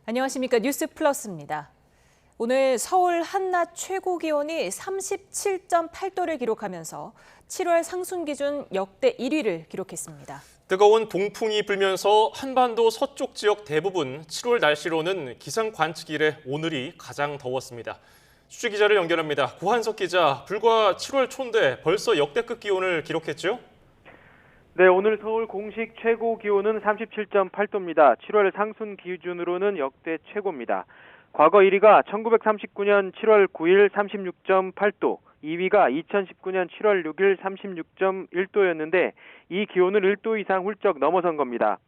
안녕하십니까. 뉴스 플러스입니다. 오늘 서울 한낮 최고 기온이 37.8도를 기록하면서 7월 상순 기준 역대 1위를 기록했습니다. 뜨거운 동풍이 불면서 한반도 서쪽 지역 대부분 7월 날씨로는 기상 관측 이래 오늘이 가장 더웠습니다. 취재 기자를 연결합니다. 고한석 기자, 불과 7월 초인데 벌써 역대급 기온을 기록했죠? 네, 오늘 서울 공식 최고 기온은 37.8도입니다. 7월 상순 기준으로는 역대 최고입니다. 과거 1위가 1939년 7월 9일 36.8도, 2위가 2019년 7월 6일 36.1도였는데 이 기온을 1도 이상 훌쩍 넘어선 겁니다.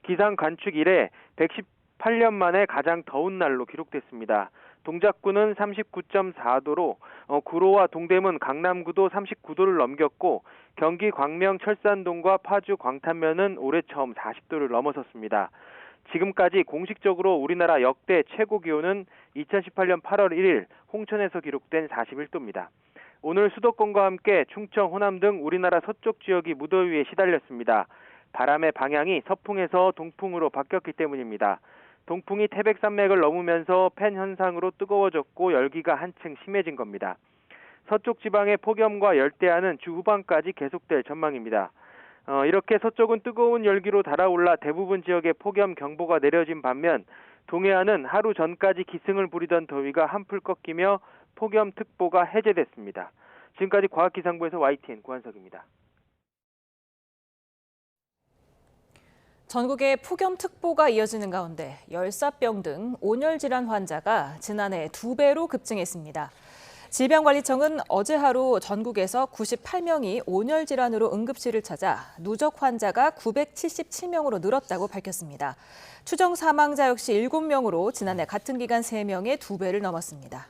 기상 관측 이래 118년 만에 가장 더운 날로 기록됐습니다. 동작구는 39.4도로 구로와 동대문, 강남구도 39도를 넘겼고 경기 광명, 철산동과 파주, 광탄면은 올해 처음 40도를 넘어섰습니다. 지금까지 공식적으로 우리나라 역대 최고 기온은 2018년 8월 1일 홍천에서 기록된 41도입니다. 오늘 수도권과 함께 충청, 호남 등 우리나라 서쪽 지역이 무더위에 시달렸습니다. 바람의 방향이 서풍에서 동풍으로 바뀌었기 때문입니다. 동풍이 태백산맥을 넘으면서 팬 현상으로 뜨거워졌고 열기가 한층 심해진 겁니다. 서쪽 지방의 폭염과 열대야는 주 후반까지 계속될 전망입니다. 이렇게 서쪽은 뜨거운 열기로 달아올라 대부분 지역에 폭염 경보가 내려진 반면 동해안은 하루 전까지 기승을 부리던 더위가 한풀 꺾이며 폭염특보가 해제됐습니다. 지금까지 과학기상부에서 YTN 고한석입니다. 전국에 폭염특보가 이어지는 가운데 열사병 등 온열 질환 환자가 지난해 2배로 급증했습니다. 질병관리청은 어제 하루 전국에서 98명이 온열 질환으로 응급실을 찾아 누적 환자가 977명으로 늘었다고 밝혔습니다. 추정 사망자 역시 7명으로 지난해 같은 기간 3명의 2배를 넘었습니다.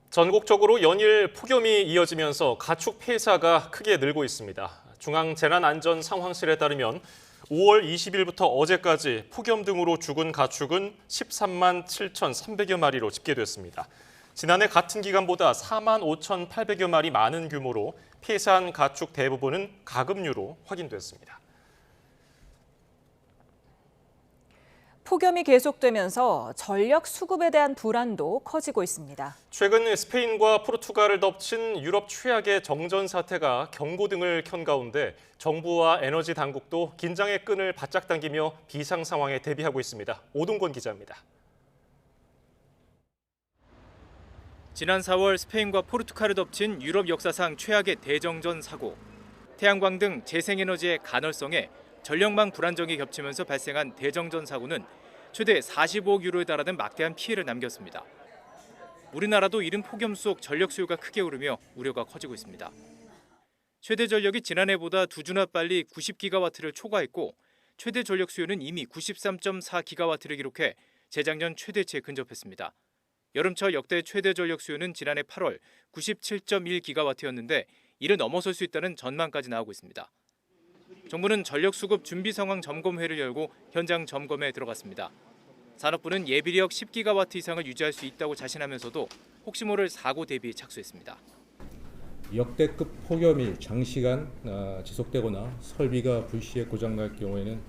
전국적으로 연일 폭염이 이어지면서 가축 폐사가 크게 늘고 있습니다. 중앙재난안전상황실에 따르면 5월 20일부터 어제까지 폭염 등으로 죽은 가축은 13만 7,300여 마리로 집계됐습니다. 지난해 같은 기간보다 4만 5,800여 마리 많은 규모로 폐사한 가축 대부분은 가금류로 확인됐습니다. 폭염이 계속되면서 전력 수급에 대한 불안도 커지고 있습니다. 최근 스페인과 포르투갈을 덮친 유럽 최악의 정전 사태가 경고등을 켠 가운데 정부와 에너지 당국도 긴장의 끈을 바짝 당기며 비상 상황에 대비하고 있습니다. 오동권 기자입니다. 지난 4월 스페인과 포르투갈을 덮친 유럽 역사상 최악의 대정전 사고. 태양광 등 재생에너지의 가널성에 전력망 불안정이 겹치면서 발생한 대정전 사고는 최대 45억 유로에 달하는 막대한 피해를 남겼습니다. 우리나라도 이른 폭염 속 전력 수요가 크게 오르며 우려가 커지고 있습니다. 최대 전력이 지난해보다 2주나 빨리 90기가와트를 초과했고 최대 전력 수요는 이미 93.4기가와트를 기록해 재작년 최대치에 근접했습니다. 여름철 역대 최대 전력 수요는 지난해 8월 97.1기가와트였는데 이를 넘어설 수 있다는 전망까지 나오고 있습니다. 정부는 전력 수급 준비 상황 점검회를 열고 현장 점검에 들어갔습니다. 산업부는 예비력 10기가와트 이상을 유지할 수 있다고 자신하면서도 혹시 모를 사고 대비에 착수했습니다. 역대급 폭염이 장시간 지속되거나 설비가 불시에 고장날 경우에는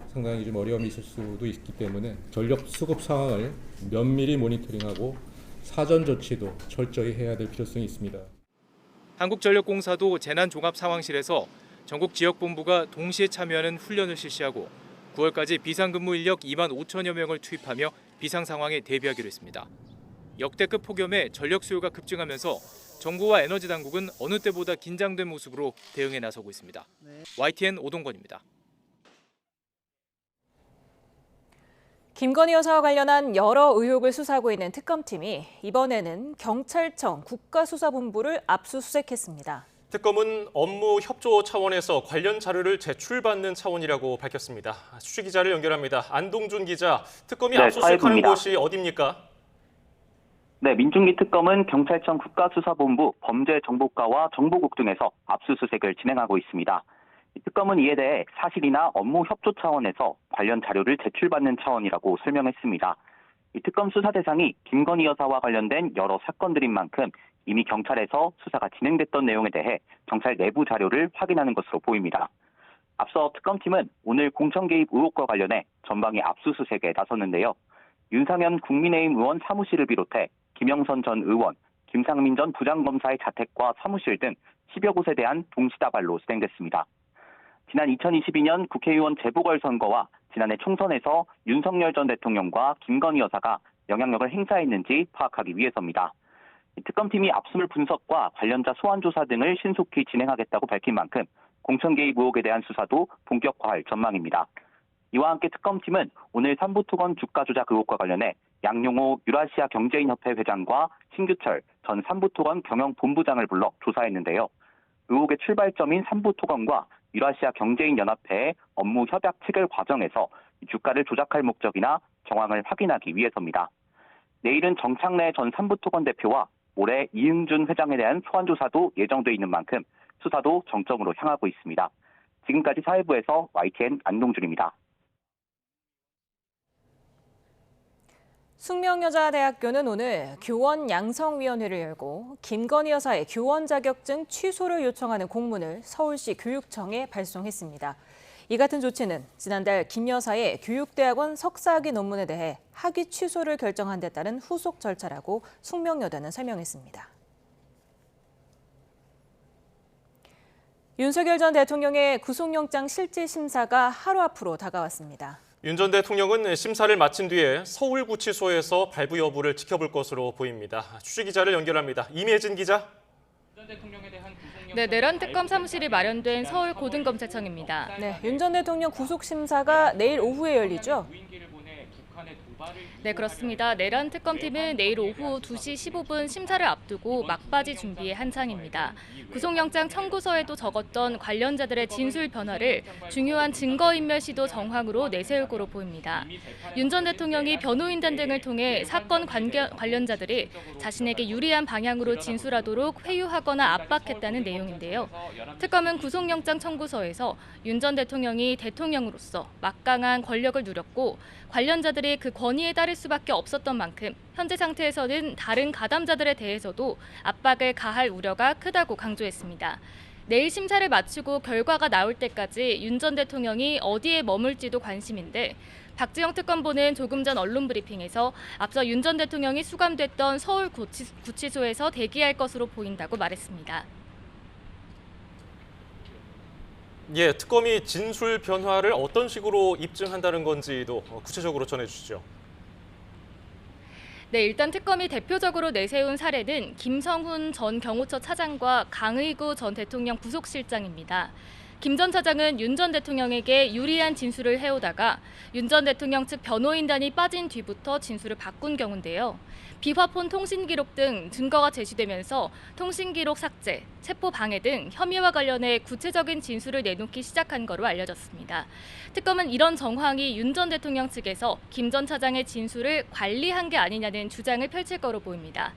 상당히 좀 어려움이 있을 수도 있기 때문에 전력 수급 상황을 면밀히 모니터링하고 사전 조치도 철저히 해야 될 필요성이 있습니다. 한국전력공사도 재난종합상황실에서 전국 지역본부가 동시에 참여하는 훈련을 실시하고 9월까지 비상근무 인력 2만 5천여 명을 투입하며 비상 상황에 대비하기로 했습니다. 역대급 폭염에 전력 수요가 급증하면서 정부와 에너지 당국은 어느 때보다 긴장된 모습으로 대응에 나서고 있습니다. YTN 오동건입니다. 김건희 여사와 관련한 여러 의혹을 수사하고 있는 특검팀이 이번에는 경찰청 국가수사본부를 압수수색했습니다. 특검은 업무 협조 차원에서 관련 자료를 제출받는 차원이라고 밝혔습니다. 취재 기자를 연결합니다. 안동준 기자, 특검이 압수수색하는 곳이 어디입니까? 네, 민중기 특검은 경찰청 국가수사본부, 범죄정보과와 정보국 등에서 압수수색을 진행하고 있습니다. 특검은 이에 대해 사실이나 업무 협조 차원에서 관련 자료를 제출받는 차원이라고 설명했습니다. 이 특검 수사 대상이 김건희 여사와 관련된 여러 사건들인 만큼 이미 경찰에서 수사가 진행됐던 내용에 대해 경찰 내부 자료를 확인하는 것으로 보입니다. 앞서 특검팀은 오늘 공천 개입 의혹과 관련해 전방위 압수수색에 나섰는데요. 윤상현 국민의힘 의원 사무실을 비롯해 김영선 전 의원, 김상민 전 부장검사의 자택과 사무실 등 10여 곳에 대한 동시다발로 진행됐습니다. 지난 2022년 국회의원 재보궐선거와 지난해 총선에서 윤석열 전 대통령과 김건희 여사가 영향력을 행사했는지 파악하기 위해서입니다. 특검팀이 압수물 분석과 관련자 소환 조사 등을 신속히 진행하겠다고 밝힌 만큼 공천 개입 의혹에 대한 수사도 본격화할 전망입니다. 이와 함께 특검팀은 오늘 삼부토건 주가 조작 의혹과 관련해 양용호 유라시아 경제인협회 회장과 신규철 전 삼부토건 경영본부장을 불러 조사했는데요. 의혹의 출발점인 삼부토건과 유라시아 경제인연합회의 업무 협약 체결 과정에서 주가를 조작할 목적이나 정황을 확인하기 위해서입니다. 내일은 정창래 전 삼부토건 대표와 올해 이응준 회장에 대한 소환 조사도 예정돼 있는 만큼 수사도 정점으로 향하고 있습니다. 지금까지 사회부에서 YTN 안동준입니다. 숙명여자대학교는 오늘 교원 양성위원회를 열고 김건희 여사의 교원 자격증 취소를 요청하는 공문을 서울시 교육청에 발송했습니다. 이 같은 조치는 지난달 김 여사의 교육대학원 석사학위 논문에 대해 학위 취소를 결정한 데 따른 후속 절차라고 숙명여대는 설명했습니다. 윤석열 전 대통령의 구속영장 실질 심사가 하루 앞으로 다가왔습니다. 윤 전 대통령은 심사를 마친 뒤에 서울구치소에서 발부 여부를 지켜볼 것으로 보입니다. 취재기자를 연결합니다. 임혜진 기자. 네, 내란 특검 사무실이 마련된 서울고등검찰청입니다. 네, 윤 전 대통령 구속 심사가 내일 오후에 열리죠? 네, 그렇습니다. 내란 특검팀은 내일 오후 2시 15분 심사를 앞두고 막바지 준비에 한창입니다. 구속영장 청구서에도 적었던 관련자들의 진술 변화를 중요한 증거인멸 시도 정황으로 내세울 거로 보입니다. 윤 전 대통령이 변호인단 등을 통해 사건 관련자들이 자신에게 유리한 방향으로 진술하도록 회유하거나 압박했다는 내용인데요. 특검은 구속영장 청구서에서 윤 전 대통령이 대통령으로서 막강한 권력을 누렸고 관련자들이 그 권위에 따를 수밖에 없었던 만큼 현재 상태에서는 다른 가담자들에 대해서도 압박을 가할 우려가 크다고 강조했습니다. 내일 심사를 마치고 결과가 나올 때까지 윤 전 대통령이 어디에 머물지도 관심인데 박지영 특검보는 조금 전 언론 브리핑에서 앞서 윤 전 대통령이 수감됐던 서울구치소에서 대기할 것으로 보인다고 말했습니다. 예, 특검이 진술 변화를 어떤 식으로 입증한다는 건지도 구체적으로 전해주시죠. 네, 일단 특검이 대표적으로 내세운 사례는 김성훈 전 경호처 차장과 강의구 전 대통령 부속실장입니다. 김 전 차장은 윤 전 대통령에게 유리한 진술을 해오다가 윤 전 대통령 측 변호인단이 빠진 뒤부터 진술을 바꾼 경우인데요. 비화폰 통신기록 등 증거가 제시되면서 통신기록 삭제, 체포 방해 등 혐의와 관련해 구체적인 진술을 내놓기 시작한 거로 알려졌습니다. 특검은 이런 정황이 윤 전 대통령 측에서 김 전 차장의 진술을 관리한 게 아니냐는 주장을 펼칠 거로 보입니다.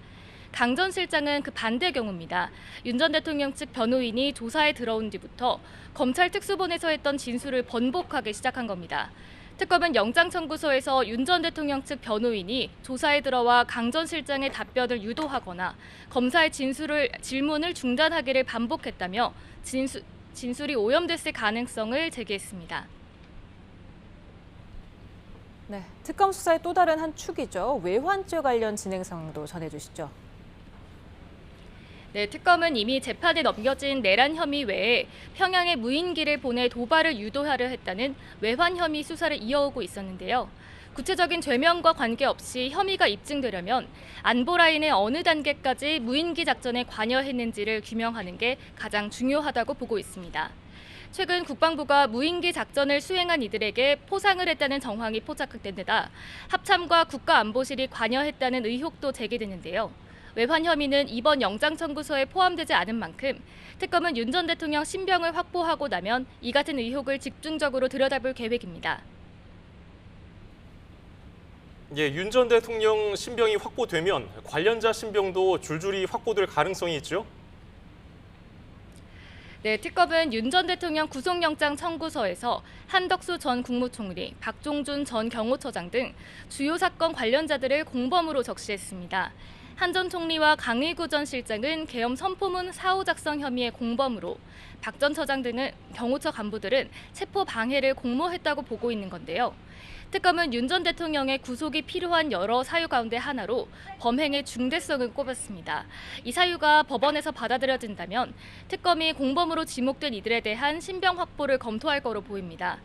강 전 실장은 그 반대 경우입니다. 윤 전 대통령 측 변호인이 조사에 들어온 뒤부터 검찰 특수본에서 했던 진술을 번복하기 시작한 겁니다. 특검은 영장 청구서에서 윤 전 대통령 측 변호인이 조사에 들어와 강 전 실장의 답변을 유도하거나 검사의 질문을 중단하기를 반복했다며 진술이 오염됐을 가능성을 제기했습니다. 네, 특검 수사의 또 다른 한 축이죠. 외환죄 관련 진행 상황도 전해주시죠. 네, 특검은 이미 재판에 넘겨진 내란 혐의 외에 평양에 무인기를 보내 도발을 유도하려 했다는 외환 혐의 수사를 이어오고 있었는데요. 구체적인 죄명과 관계없이 혐의가 입증되려면 안보 라인의 어느 단계까지 무인기 작전에 관여했는지를 규명하는 게 가장 중요하다고 보고 있습니다. 최근 국방부가 무인기 작전을 수행한 이들에게 포상을 했다는 정황이 포착된 데다 합참과 국가안보실이 관여했다는 의혹도 제기되는데요. 외환 혐의는 이번 영장 청구서에 포함되지 않은 만큼 특검은 윤 전 대통령 신병을 확보하고 나면 이 같은 의혹을 집중적으로 들여다볼 계획입니다. 예, 윤 전 대통령 신병이 확보되면 관련자 신병도 줄줄이 확보될 가능성이 있죠? 네, 특검은 윤 전 대통령 구속영장 청구서에서 한덕수 전 국무총리, 박종준 전 경호처장 등 주요 사건 관련자들을 공범으로 적시했습니다. 한 전 총리와 강의구 전 실장은 계엄 선포문 사후 작성 혐의의 공범으로 박 전 처장 등은 경호처 간부들은 체포 방해를 공모했다고 보고 있는 건데요. 특검은 윤 전 대통령의 구속이 필요한 여러 사유 가운데 하나로 범행의 중대성을 꼽았습니다. 이 사유가 법원에서 받아들여진다면 특검이 공범으로 지목된 이들에 대한 신병 확보를 검토할 거로 보입니다.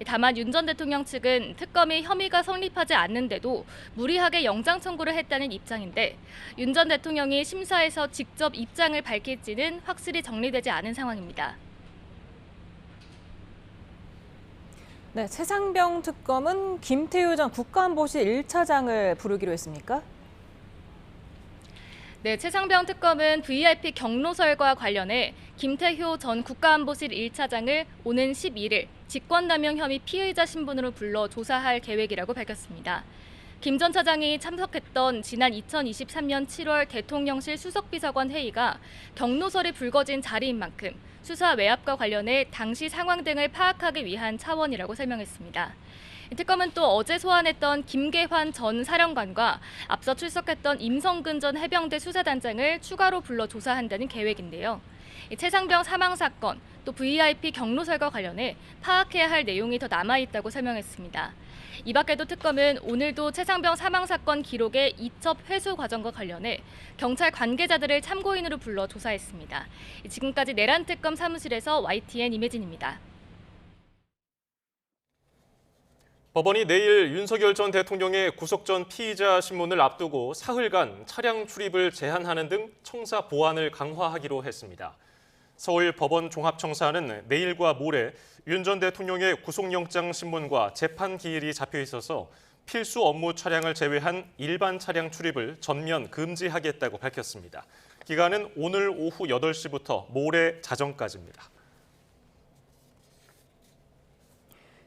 다만 윤 전 대통령 측은 특검이 혐의가 성립하지 않는데도 무리하게 영장 청구를 했다는 입장인데 윤 전 대통령이 심사에서 직접 입장을 밝힐지는 확실히 정리되지 않은 상황입니다. 네, 최상병 특검은 김태효 전 국가안보실 1차장을 부르기로 했습니까? 네, 최상병 특검은 VIP 경로설과 관련해 김태효 전 국가안보실 1차장을 오는 11일 직권남용 혐의 피의자 신분으로 불러 조사할 계획이라고 밝혔습니다. 김 전 차장이 참석했던 지난 2023년 7월 대통령실 수석비서관 회의가 경로설이 불거진 자리인 만큼 수사 외압과 관련해 당시 상황 등을 파악하기 위한 차원이라고 설명했습니다. 특검은 또 어제 소환했던 김계환 전 사령관과 앞서 출석했던 임성근 전 해병대 수사단장을 추가로 불러 조사한다는 계획인데요. 최상병 사망 사건, 또 VIP 경로설과 관련해 파악해야 할 내용이 더 남아있다고 설명했습니다. 이 밖에도 특검은 오늘도 최상병 사망 사건 기록의 이첩 회수 과정과 관련해 경찰 관계자들을 참고인으로 불러 조사했습니다. 지금까지 내란 특검 사무실에서 YTN 임혜진입니다. 법원이 내일 윤석열 전 대통령의 구속 전 피의자 신문을 앞두고 사흘간 차량 출입을 제한하는 등 청사 보안을 강화하기로 했습니다. 서울 법원 종합청사는 내일과 모레 윤 전 대통령의 구속영장 신문과 재판 기일이 잡혀 있어서 필수 업무 차량을 제외한 일반 차량 출입을 전면 금지하겠다고 밝혔습니다. 기간은 오늘 오후 8시부터 모레 자정까지입니다.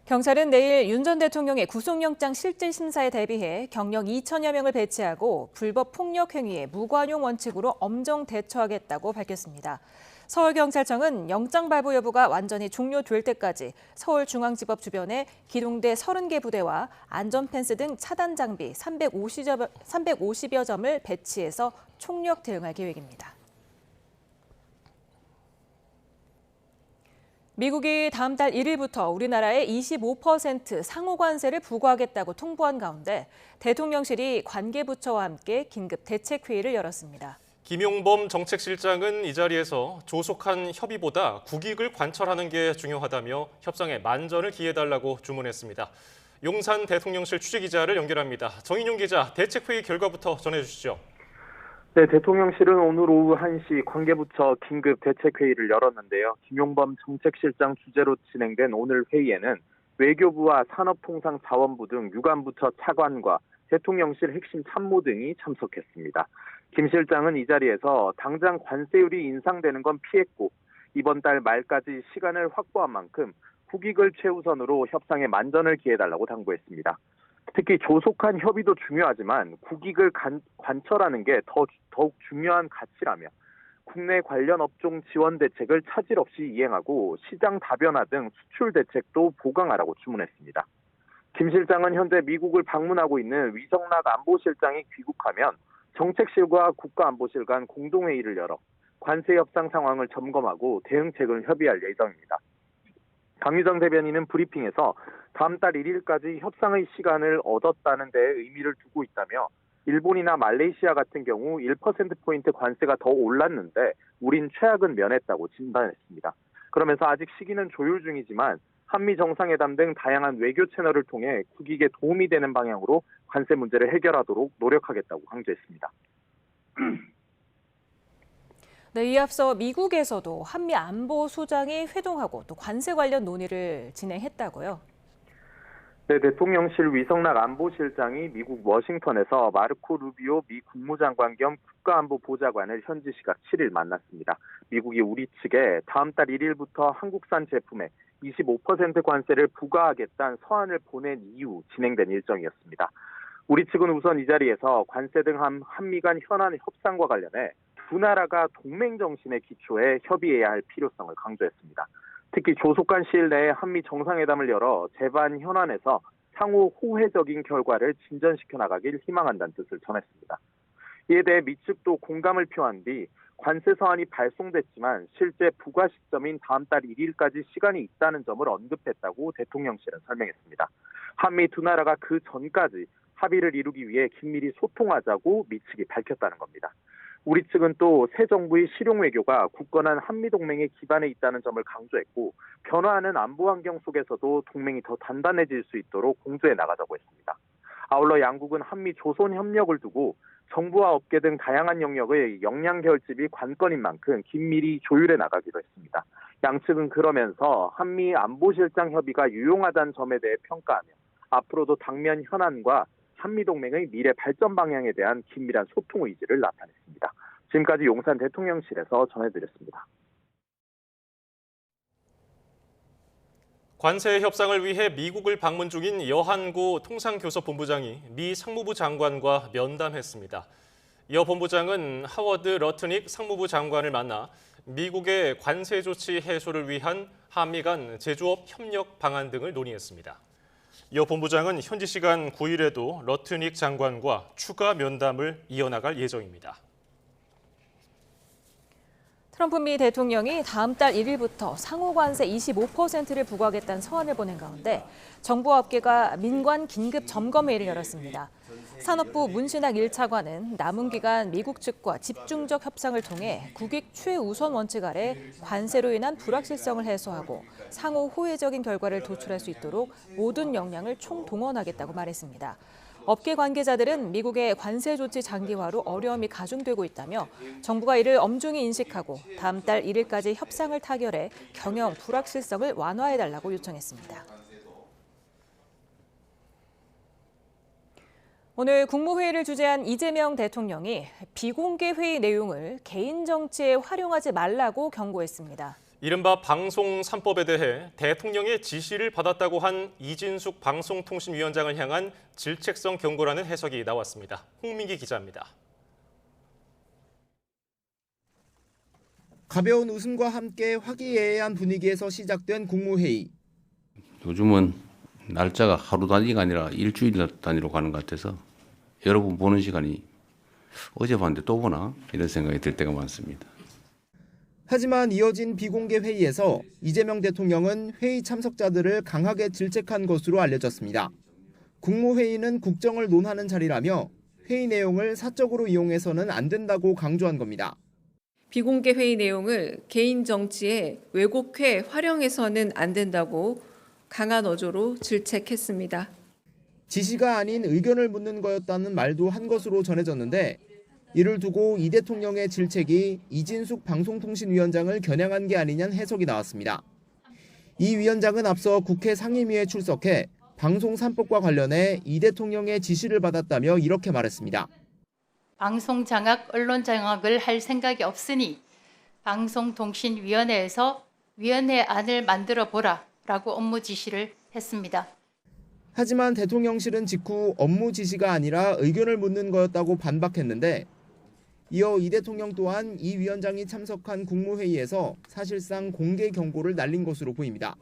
경찰은 내일 윤 전 대통령의 구속영장 실질 심사에 대비해 경력 2천여 명을 배치하고 불법 폭력 행위에 무관용 원칙으로 엄정 대처하겠다고 밝혔습니다. 서울경찰청은 영장 발부 여부가 완전히 종료될 때까지 서울중앙지법 주변에 기동대 30개 부대와 안전펜스 등 차단 장비 350여 점을 배치해서 총력 대응할 계획입니다. 미국이 다음 달 1일부터 우리나라에 25% 상호 관세를 부과하겠다고 통보한 가운데 대통령실이 관계부처와 함께 긴급 대책회의를 열었습니다. 김용범 정책실장은 이 자리에서 조속한 협의보다 국익을 관철하는 게 중요하다며 협상에 만전을 기해달라고 주문했습니다. 용산 대통령실 취재기자를 연결합니다. 정인용 기자, 대책회의 결과부터 전해주시죠. 네, 대통령실은 오늘 오후 1시 관계부처 긴급 대책회의를 열었는데요. 김용범 정책실장 주재로 진행된 오늘 회의에는 외교부와 산업통상자원부 등 유관부처 차관과 대통령실 핵심 참모 등이 참석했습니다. 김 실장은 이 자리에서 당장 관세율이 인상되는 건 피했고 이번 달 말까지 시간을 확보한 만큼 국익을 최우선으로 협상에 만전을 기해달라고 당부했습니다. 특히 조속한 협의도 중요하지만 국익을 관철하는 게 더욱 중요한 가치라며 국내 관련 업종 지원 대책을 차질 없이 이행하고 시장 다변화 등 수출 대책도 보강하라고 주문했습니다. 김 실장은 현재 미국을 방문하고 있는 위성락 안보실장이 귀국하면 정책실과 국가안보실 간 공동회의를 열어 관세 협상 상황을 점검하고 대응책을 협의할 예정입니다. 강유정 대변인은 브리핑에서 다음 달 1일까지 협상의 시간을 얻었다는 데 의미를 두고 있다며 일본이나 말레이시아 같은 경우 1%포인트 관세가 더 올랐는데 우린 최악은 면했다고 진단했습니다. 그러면서 아직 시기는 조율 중이지만 한미 정상회담 등 다양한 외교 채널을 통해 국익에 도움이 되는 방향으로 관세 문제를 해결하도록 노력하겠다고 강조했습니다. 네, 이에 앞서 미국에서도 한미 안보 수장이 회동하고 또 관세 관련 논의를 진행했다고요. 네, 대통령실 위성락 안보실장이 미국 워싱턴에서 마르코 루비오 미 국무장관 겸 국가안보보좌관을 현지 시각 7일 만났습니다. 미국이 우리 측에 다음 달 1일부터 한국산 제품에 25% 관세를 부과하겠다는 서한을 보낸 이후 진행된 일정이었습니다. 우리 측은 우선 이 자리에서 관세 등 한미 간 현안 협상과 관련해 두 나라가 동맹 정신의 기초에 협의해야 할 필요성을 강조했습니다. 특히 조속한 시일 내에 한미 정상회담을 열어 재반 현안에서 상호 호혜적인 결과를 진전시켜 나가길 희망한다는 뜻을 전했습니다. 이에 대해 미 측도 공감을 표한 뒤 관세 서한이 발송됐지만 실제 부과 시점인 다음 달 1일까지 시간이 있다는 점을 언급했다고 대통령실은 설명했습니다. 한미 두 나라가 그 전까지 합의를 이루기 위해 긴밀히 소통하자고 미 측이 밝혔다는 겁니다. 우리 측은 또 새 정부의 실용 외교가 굳건한 한미동맹의 기반에 있다는 점을 강조했고 변화하는 안보 환경 속에서도 동맹이 더 단단해질 수 있도록 공조해 나가자고 했습니다. 아울러 양국은 한미 조선 협력을 두고 정부와 업계 등 다양한 영역의 역량 결집이 관건인 만큼 긴밀히 조율해 나가기로 했습니다. 양측은 그러면서 한미 안보실장 협의가 유용하다는 점에 대해 평가하며 앞으로도 당면 현안과 한미동맹의 미래 발전 방향에 대한 긴밀한 소통 의지를 나타냈습니다. 지금까지 용산 대통령실에서 전해드렸습니다. 관세 협상을 위해 미국을 방문 중인 여한고 통상교섭본부장이 미 상무부 장관과 면담했습니다. 여 본부장은 하워드 러트닉 상무부 장관을 만나 미국의 관세 조치 해소를 위한 한미 간 제조업 협력 방안 등을 논의했습니다. 여 본부장은 현지 시간 9일에도 러트닉 장관과 추가 면담을 이어나갈 예정입니다. 트럼프 미 대통령이 다음 달 1일부터 상호 관세 25%를 부과하겠다는 서한을 보낸 가운데 정부 업계가 민관 긴급 점검회의를 열었습니다. 산업부 문신학 1차관은 남은 기간 미국 측과 집중적 협상을 통해 국익 최우선 원칙 아래 관세로 인한 불확실성을 해소하고 상호 호혜적인 결과를 도출할 수 있도록 모든 역량을 총동원하겠다고 말했습니다. 업계 관계자들은 미국의 관세 조치 장기화로 어려움이 가중되고 있다며 정부가 이를 엄중히 인식하고 다음 달 1일까지 협상을 타결해 경영 불확실성을 완화해달라고 요청했습니다. 오늘 국무회의를 주재한 이재명 대통령이 비공개 회의 내용을 개인 정치에 활용하지 말라고 경고했습니다. 이른바 방송 3법에 대해 대통령의 지시를 받았다고 한 이진숙 방송통신위원장을 향한 질책성 경고라는 해석이 나왔습니다. 홍민기 기자입니다. 가벼운 웃음과 함께 화기애애한 분위기에서 시작된 국무회의. 요즘은 날짜가 하루 단위가 아니라 일주일 단위로 가는 것 같아서 여러분 보는 시간이 어제 봤는데 또 보나? 이런 생각이 들 때가 많습니다. 하지만 이어진 비공개 회의에서 이재명 대통령은 회의 참석자들을 강하게 질책한 것으로 알려졌습니다. 국무회의는 국정을 논하는 자리라며 회의 내용을 사적으로 이용해서는 안 된다고 강조한 겁니다. 비공개 회의 내용을 개인 정치에 왜곡해 활용해서는 안 된다고 강한 어조로 질책했습니다. 지시가 아닌 의견을 묻는 거였다는 말도 한 것으로 전해졌는데 이를 두고 이 대통령의 질책이 이진숙 방송통신위원장을 겨냥한 게 아니냐는 해석이 나왔습니다. 이 위원장은 앞서 국회 상임위에 출석해 방송 3법과 관련해 이 대통령의 지시를 받았다며 이렇게 말했습니다. 방송 장악, 언론 장악을 할 생각이 없으니 방송통신위원회에서 위원회 안을 만들어 보라라고 업무 지시를 했습니다. 하지만 대통령실은 직후 업무 지시가 아니라 의견을 묻는 거였다고 반박했는데 이어 이 대통령 또한 이 위원장이 참석한 국무회의에서 사실상 공개 경고를 날린 것으로 보입니다.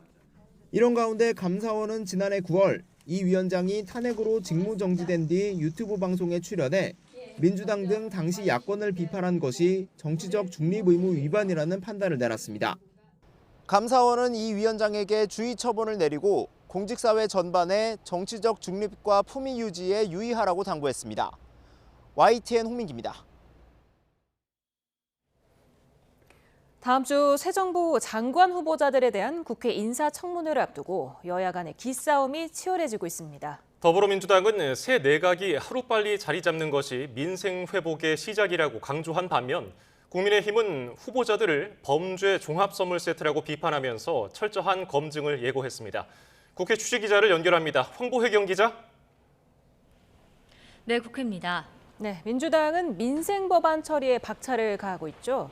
이런 가운데 감사원은 지난해 9월 이 위원장이 탄핵으로 직무정지된 뒤 유튜브 방송에 출연해 민주당 등 당시 야권을 비판한 것이 정치적 중립 의무 위반이라는 판단을 내놨습니다. 감사원은 이 위원장에게 주의 처분을 내리고 공직사회 전반에 정치적 중립과 품위 유지에 유의하라고 당부했습니다. YTN 홍민기입니다. 다음 주 새 정부 장관 후보자들에 대한 국회 인사청문회를 앞두고 여야 간의 기싸움이 치열해지고 있습니다. 더불어민주당은 새 내각이 하루빨리 자리 잡는 것이 민생 회복의 시작이라고 강조한 반면 국민의힘은 후보자들을 범죄 종합선물 세트라고 비판하면서 철저한 검증을 예고했습니다. 국회 취재기자를 연결합니다. 황보혜경 기자. 네, 국회입니다. 네, 민주당은 민생 법안 처리에 박차를 가하고 있죠.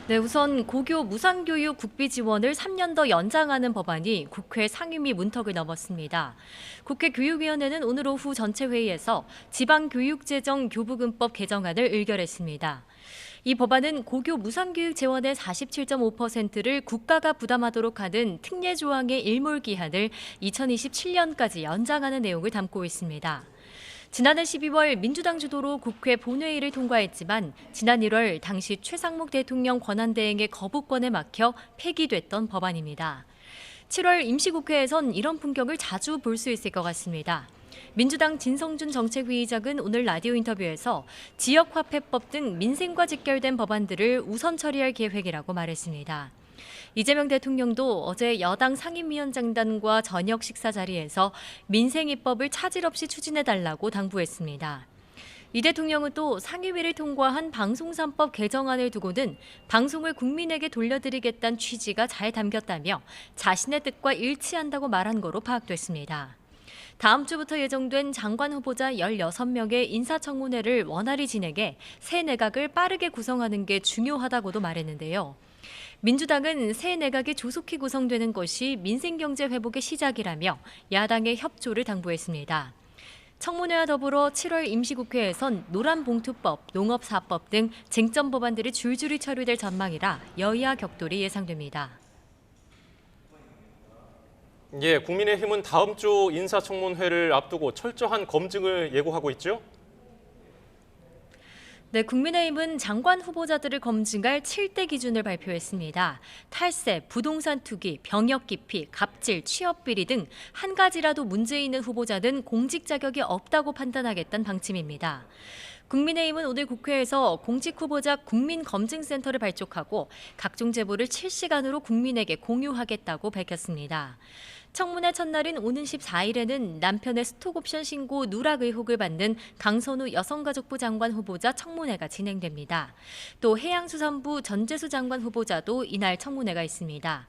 네, 우선 고교 무상교육 국비 지원을 3년 더 연장하는 법안이 국회 상임위 문턱을 넘었습니다. 국회 교육위원회는 오늘 오후 전체 회의에서 지방교육재정 교부금법 개정안을 의결했습니다. 이 법안은 고교 무상교육 재원의 47.5%를 국가가 부담하도록 하는 특례 조항의 일몰 기한을 2027년까지 연장하는 내용을 담고 있습니다. 지난해 12월 민주당 주도로 국회 본회의를 통과했지만 지난 1월 당시 최상목 대통령 권한대행의 거부권에 막혀 폐기됐던 법안입니다. 7월 임시국회에선 이런 풍경을 자주 볼 수 있을 것 같습니다. 민주당 진성준 정책위의장은 오늘 라디오 인터뷰에서 지역화폐법 등 민생과 직결된 법안들을 우선 처리할 계획이라고 말했습니다. 이재명 대통령도 어제 여당 상임위원장단과 저녁 식사 자리에서 민생 입법을 차질 없이 추진해달라고 당부했습니다. 이 대통령은 또 상임위를 통과한 방송3법 개정안을 두고는 방송을 국민에게 돌려드리겠다는 취지가 잘 담겼다며 자신의 뜻과 일치한다고 말한 거로 파악됐습니다. 다음 주부터 예정된 장관 후보자 16명의 인사청문회를 원활히 진행해 새 내각을 빠르게 구성하는 게 중요하다고도 말했는데요. 민주당은 새 내각이 조속히 구성되는 것이 민생경제 회복의 시작이라며 야당의 협조를 당부했습니다. 청문회와 더불어 7월 임시국회에선 노란봉투법, 농업사법 등 쟁점 법안들이 줄줄이 처리될 전망이라 여야 격돌이 예상됩니다. 예, 국민의힘은 다음 주 인사청문회를 앞두고 철저한 검증을 예고하고 있죠? 네, 국민의힘은 장관 후보자들을 검증할 7대 기준을 발표했습니다. 탈세, 부동산 투기, 병역 기피, 갑질, 취업 비리 등 한 가지라도 문제 있는 후보자는 공직 자격이 없다고 판단하겠다는 방침입니다. 국민의힘은 오늘 국회에서 공직 후보자 국민검증센터를 발족하고 각종 제보를 실시간으로 국민에게 공유하겠다고 밝혔습니다. 청문회 첫날인 오는 14일에는 남편의 스톡옵션 신고 누락 의혹을 받는 강선우 여성가족부 장관 후보자 청문회가 진행됩니다. 또 해양수산부 전재수 장관 후보자도 이날 청문회가 있습니다.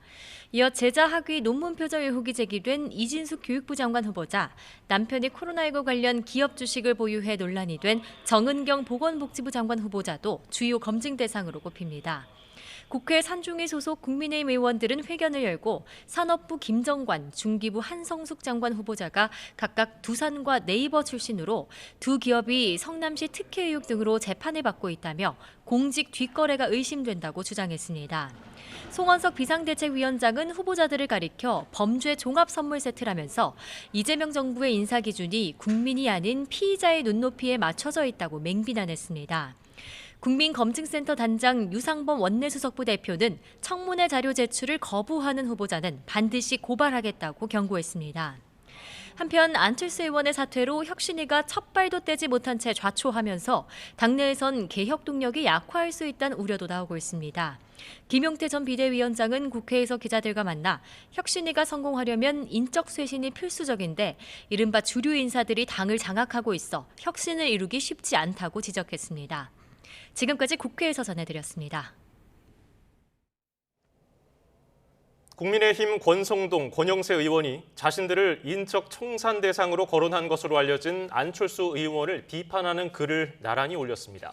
이어 제자학위 논문 표절 의혹이 제기된 이진숙 교육부 장관 후보자, 남편이 코로나19 관련 기업 주식을 보유해 논란이 된 정은경 보건복지부 장관 후보자도 주요 검증 대상으로 꼽힙니다. 국회 산중위 소속 국민의힘 의원들은 회견을 열고 산업부 김정관, 중기부 한성숙 장관 후보자가 각각 두산과 네이버 출신으로 두 기업이 성남시 특혜 의혹 등으로 재판을 받고 있다며 공직 뒷거래가 의심된다고 주장했습니다. 송원석 비상대책위원장은 후보자들을 가리켜 범죄 종합 선물 세트라면서 이재명 정부의 인사 기준이 국민이 아닌 피의자의 눈높이에 맞춰져 있다고 맹비난했습니다. 국민검증센터 단장 유상범 원내수석부 대표는 청문회 자료 제출을 거부하는 후보자는 반드시 고발하겠다고 경고했습니다. 한편 안철수 의원의 사퇴로 혁신위가 첫 발도 떼지 못한 채 좌초하면서 당내에선 개혁 동력이 약화할 수 있다는 우려도 나오고 있습니다. 김용태 전 비대위원장은 국회에서 기자들과 만나 혁신위가 성공하려면 인적 쇄신이 필수적인데 이른바 주류 인사들이 당을 장악하고 있어 혁신을 이루기 쉽지 않다고 지적했습니다. 지금까지 국회에서 전해드렸습니다. 국민의힘 권성동, 권영세 의원이 자신들을 인적 청산 대상으로 거론한 것으로 알려진 안철수 의원을 비판하는 글을 나란히 올렸습니다.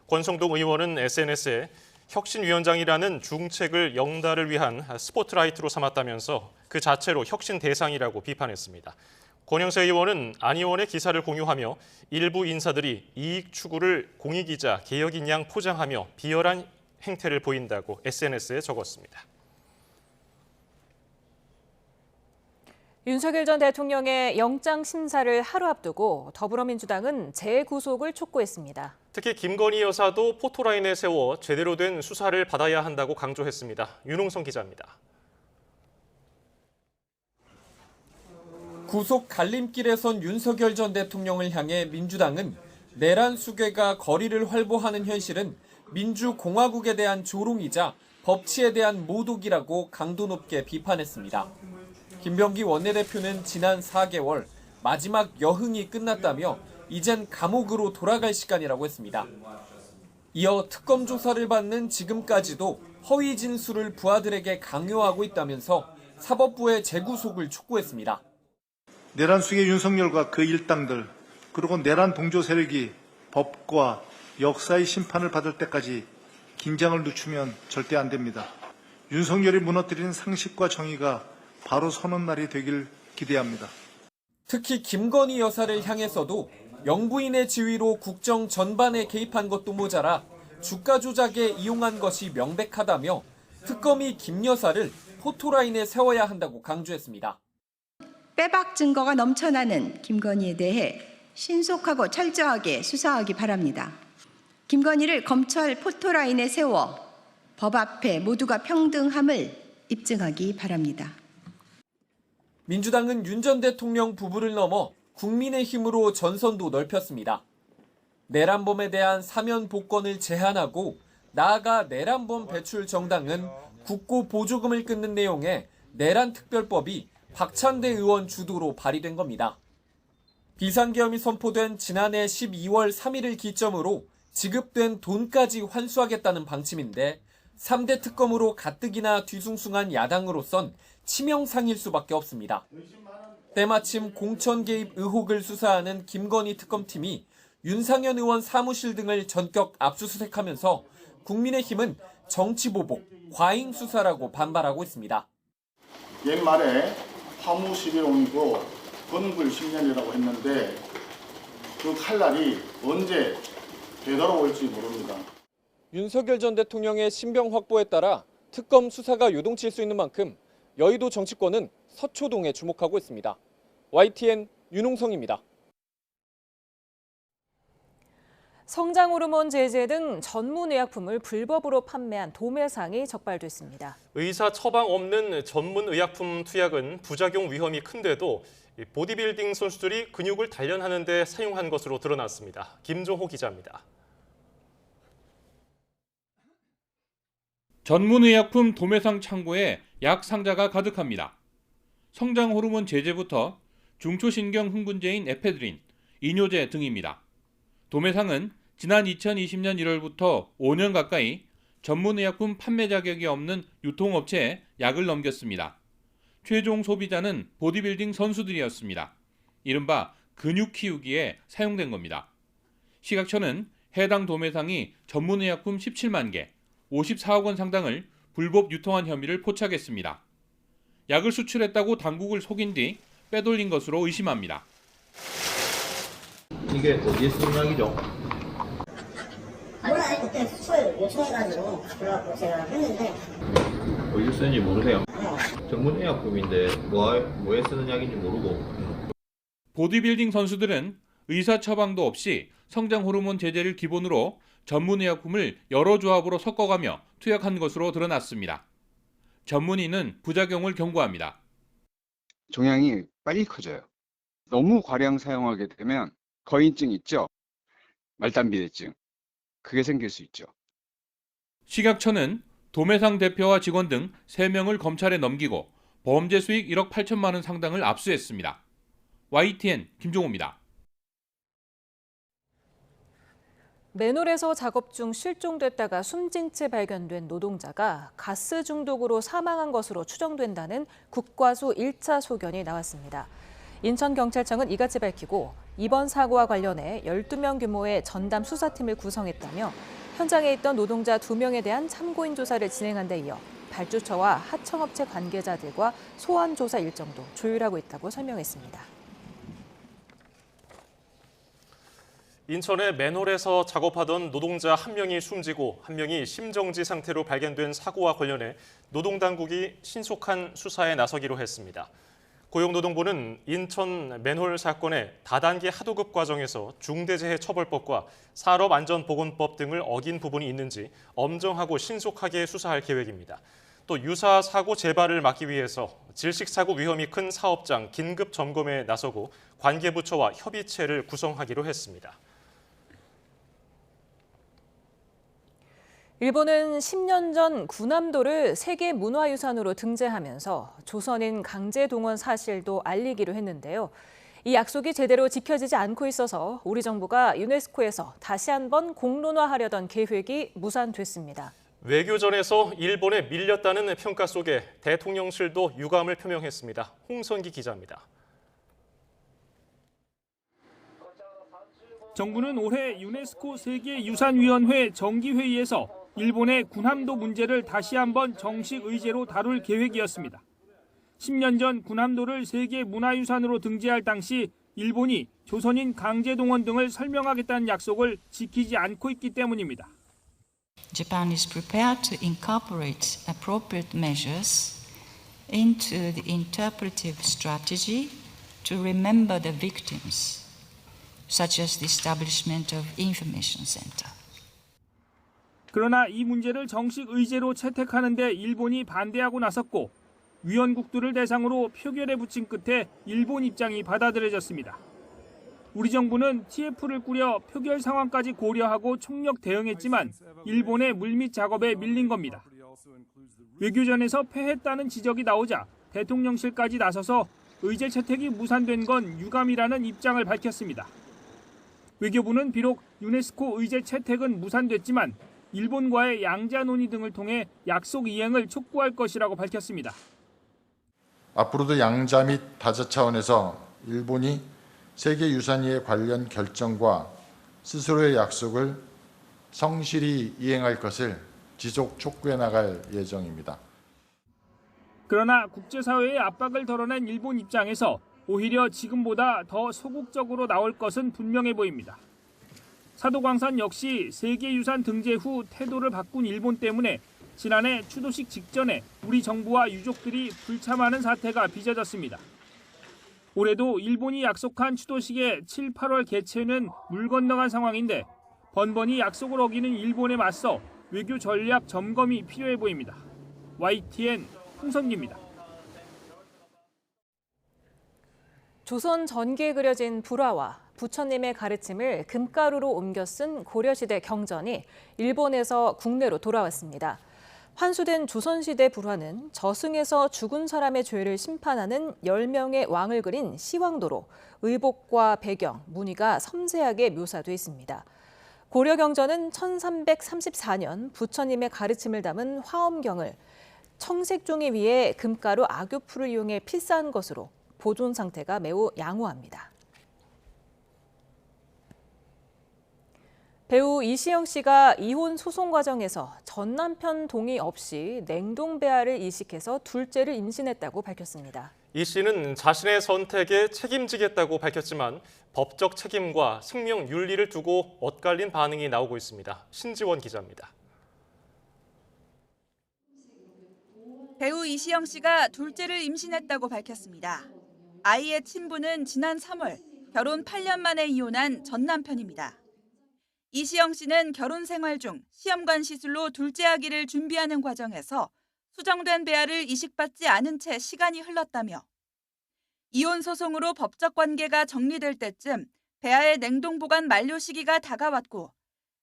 권성동 의원은 SNS에 혁신위원장이라는 중책을 영달을 위한 스포트라이트로 삼았다면서 그 자체로 혁신 대상이라고 비판했습니다. 권영세 의원은 안 의원의 기사를 공유하며 일부 인사들이 이익 추구를 공익이자 개혁인 양 포장하며 비열한 행태를 보인다고 SNS에 적었습니다. 윤석열 전 대통령의 영장 심사를 하루 앞두고 더불어민주당은 재구속을 촉구했습니다. 특히 김건희 여사도 포토라인에 세워 제대로 된 수사를 받아야 한다고 강조했습니다. 윤홍성 기자입니다. 구속 갈림길에 선 윤석열 전 대통령을 향해 민주당은 내란 수괴가 거리를 활보하는 현실은 민주공화국에 대한 조롱이자 법치에 대한 모독이라고 강도 높게 비판했습니다. 김병기 원내대표는 지난 4개월 마지막 여흥이 끝났다며 이젠 감옥으로 돌아갈 시간이라고 했습니다. 이어 특검 조사를 받는 지금까지도 허위 진술을 부하들에게 강요하고 있다면서 사법부의 재구속을 촉구했습니다. 내란 수괴 윤석열과 그 일당들 그리고 내란 동조 세력이 법과 역사의 심판을 받을 때까지 긴장을 늦추면 절대 안 됩니다. 윤석열이 무너뜨리는 상식과 정의가 바로 서는 날이 되길 기대합니다. 특히 김건희 여사를 향해서도 영부인의 지위로 국정 전반에 개입한 것도 모자라 주가 조작에 이용한 것이 명백하다며 특검이 김 여사를 포토라인에 세워야 한다고 강조했습니다. 빼박 증거가 넘쳐나는 김건희에 대해 신속하고 철저하게 수사하기 바랍니다. 김건희를 검찰 포토라인에 세워 법 앞에 모두가 평등함을 입증하기 바랍니다. 민주당은 윤 전 대통령 부부를 넘어 국민의힘으로 전선도 넓혔습니다. 내란범에 대한 사면 복권을 제한하고 나아가 내란범 배출 정당은 국고 보조금을 끊는 내용의 내란특별법이 박찬대 의원 주도로 발의된 겁니다. 비상계엄이 선포된 지난해 12월 3일을 기점으로 지급된 돈까지 환수하겠다는 방침인데 3대 특검으로 가뜩이나 뒤숭숭한 야당으로선 치명상일 수밖에 없습니다. 때마침 공천 개입 의혹을 수사하는 김건희 특검팀이 윤상현 의원 사무실 등을 전격 압수수색하면서 국민의힘은 정치보복, 과잉 수사라고 반발하고 있습니다. 옛말에 화무십일옹이고 건불 10년이라고 했는데 그 칼날이 언제 되돌아올지 모릅니다. 윤석열 전 대통령의 신병 확보에 따라 특검 수사가 요동칠 수 있는 만큼 여의도 정치권은 서초동에 주목하고 있습니다. YTN 윤홍성입니다. 성장호르몬 제제 등 전문의약품을 불법으로 판매한 도매상이 적발됐습니다. 의사 처방 없는 전문의약품 투약은 부작용 위험이 큰데도 보디빌딩 선수들이 근육을 단련하는 데 사용한 것으로 드러났습니다. 김종호 기자입니다. 전문의약품 도매상 창고에 약 상자가 가득합니다. 성장호르몬 제제부터 중초신경 흥분제인 에페드린, 이뇨제 등입니다. 도매상은 지난 2020년 1월부터 5년 가까이 전문의약품 판매 자격이 없는 유통업체에 약을 넘겼습니다. 최종 소비자는 보디빌딩 선수들이었습니다. 이른바 근육 키우기에 사용된 겁니다. 식약처는 해당 도매상이 전문의약품 17만 개, 54억 원 상당을 불법 유통한 혐의를 포착했습니다. 약을 수출했다고 당국을 속인 뒤 빼돌린 것으로 의심합니다. 이게 어디에 쓰는 약이죠? 몰라요. 그때 수출 요청해가지고 그래갖고 제가 했는데 어디에 쓰는지 모르세요? 전문의약품인데 뭐에 쓰는 약인지 모르고. 보디빌딩 선수들은 의사 처방도 없이 성장 호르몬 제제를 기본으로 전문의약품을 여러 조합으로 섞어가며 투약한 것으로 드러났습니다. 전문의는 부작용을 경고합니다. 종양이 빨리 커져요. 너무 과량 사용하게 되면 거인증 있죠? 말단비대증. 그게 생길 수 있죠. 식약처는 도매상 대표와 직원 등 3명을 검찰에 넘기고 범죄 수익 1억 8천만 원 상당을 압수했습니다. YTN 김종호입니다. 맨홀에서 작업 중 실종됐다가 숨진 채 발견된 노동자가 가스 중독으로 사망한 것으로 추정된다는 국과수 1차 소견이 나왔습니다. 인천경찰청은 이같이 밝히고 이번 사고와 관련해 12명 규모의 전담 수사팀을 구성했다며 현장에 있던 노동자 2명에 대한 참고인 조사를 진행한 데 이어 발주처와 하청업체 관계자들과 소환 조사 일정도 조율하고 있다고 설명했습니다. 인천의 맨홀에서 작업하던 노동자 1명이 숨지고 1명이 심정지 상태로 발견된 사고와 관련해 노동당국이 신속한 수사에 나서기로 했습니다. 고용노동부는 인천 맨홀 사건의 다단계 하도급 과정에서 중대재해처벌법과 산업안전보건법 등을 어긴 부분이 있는지 엄정하고 신속하게 수사할 계획입니다. 또 유사 사고 재발을 막기 위해서 질식사고 위험이 큰 사업장 긴급 점검에 나서고 관계부처와 협의체를 구성하기로 했습니다. 일본은 10년 전 군함도를 세계문화유산으로 등재하면서 조선인 강제동원 사실도 알리기로 했는데요. 이 약속이 제대로 지켜지지 않고 있어서 우리 정부가 유네스코에서 다시 한번 공론화하려던 계획이 무산됐습니다. 외교전에서 일본에 밀렸다는 평가 속에 대통령실도 유감을 표명했습니다. 홍선기 기자입니다. 정부는 올해 유네스코 세계유산위원회 정기회의에서 일본의 군함도 문제를 다시 한번 정식 의제로 다룰 계획이었습니다. 10년 전 군함도를 세계문화유산으로 등재할 당시 일본이 조선인 강제동원 등을 설명하겠다는 약속을 지키지 않고 있기 때문입니다. Japan is prepared to incorporate appropriate measures into the interpretive strategy to remember the victims such as the establishment of information center. 그러나 이 문제를 정식 의제로 채택하는 데 일본이 반대하고 나섰고 위원국들을 대상으로 표결에 붙인 끝에 일본 입장이 받아들여졌습니다. 우리 정부는 TF를 꾸려 표결 상황까지 고려하고 총력 대응했지만 일본의 물밑 작업에 밀린 겁니다. 외교전에서 패했다는 지적이 나오자 대통령실까지 나서서 의제 채택이 무산된 건 유감이라는 입장을 밝혔습니다. 외교부는 비록 유네스코 의제 채택은 무산됐지만 일본과의 양자 논의 등을 통해 약속 이행을 촉구할 것이라고 밝혔습니다. 앞으로도 양자 및 다자 차원에서 일본이 세계유산위에 관련 결정과 스스로의 약속을 성실히 이행할 것을 지속 촉구해 나갈 예정입니다. 그러나 국제사회의 압박을 덜어낸 일본 입장에서 오히려 지금보다 더 소극적으로 나올 것은 분명해 보입니다. 사도광산 역시 세계유산 등재 후 태도를 바꾼 일본 때문에 지난해 추도식 직전에 우리 정부와 유족들이 불참하는 사태가 빚어졌습니다. 올해도 일본이 약속한 추도식의 7, 8월 개최는 물 건너간 상황인데 번번이 약속을 어기는 일본에 맞서 외교 전략 점검이 필요해 보입니다. YTN 홍성기입니다. 조선 전기에 그려진 불화와 부처님의 가르침을 금가루로 옮겨 쓴 고려시대 경전이 일본에서 국내로 돌아왔습니다. 환수된 조선시대 불화는 저승에서 죽은 사람의 죄를 심판하는 10명의 왕을 그린 시황도로 의복과 배경, 무늬가 섬세하게 묘사돼 있습니다. 고려경전은 1334년 부처님의 가르침을 담은 화엄경을 청색종이 위에 금가루 악교풀을 이용해 필사한 것으로 보존 상태가 매우 양호합니다. 배우 이시영 씨가 이혼 소송 과정에서 전 남편 동의 없이 냉동 배아를 이식해서 둘째를 임신했다고 밝혔습니다. 이 씨는 자신의 선택에 책임지겠다고 밝혔지만 법적 책임과 생명 윤리를 두고 엇갈린 반응이 나오고 있습니다. 신지원 기자입니다. 배우 이시영 씨가 둘째를 임신했다고 밝혔습니다. 아이의 친부는 지난 3월 결혼 8년 만에 이혼한 전 남편입니다. 이시영 씨는 결혼 생활 중 시험관 시술로 둘째 아기를 준비하는 과정에서 수정된 배아를 이식받지 않은 채 시간이 흘렀다며 이혼 소송으로 법적 관계가 정리될 때쯤 배아의 냉동 보관 만료 시기가 다가왔고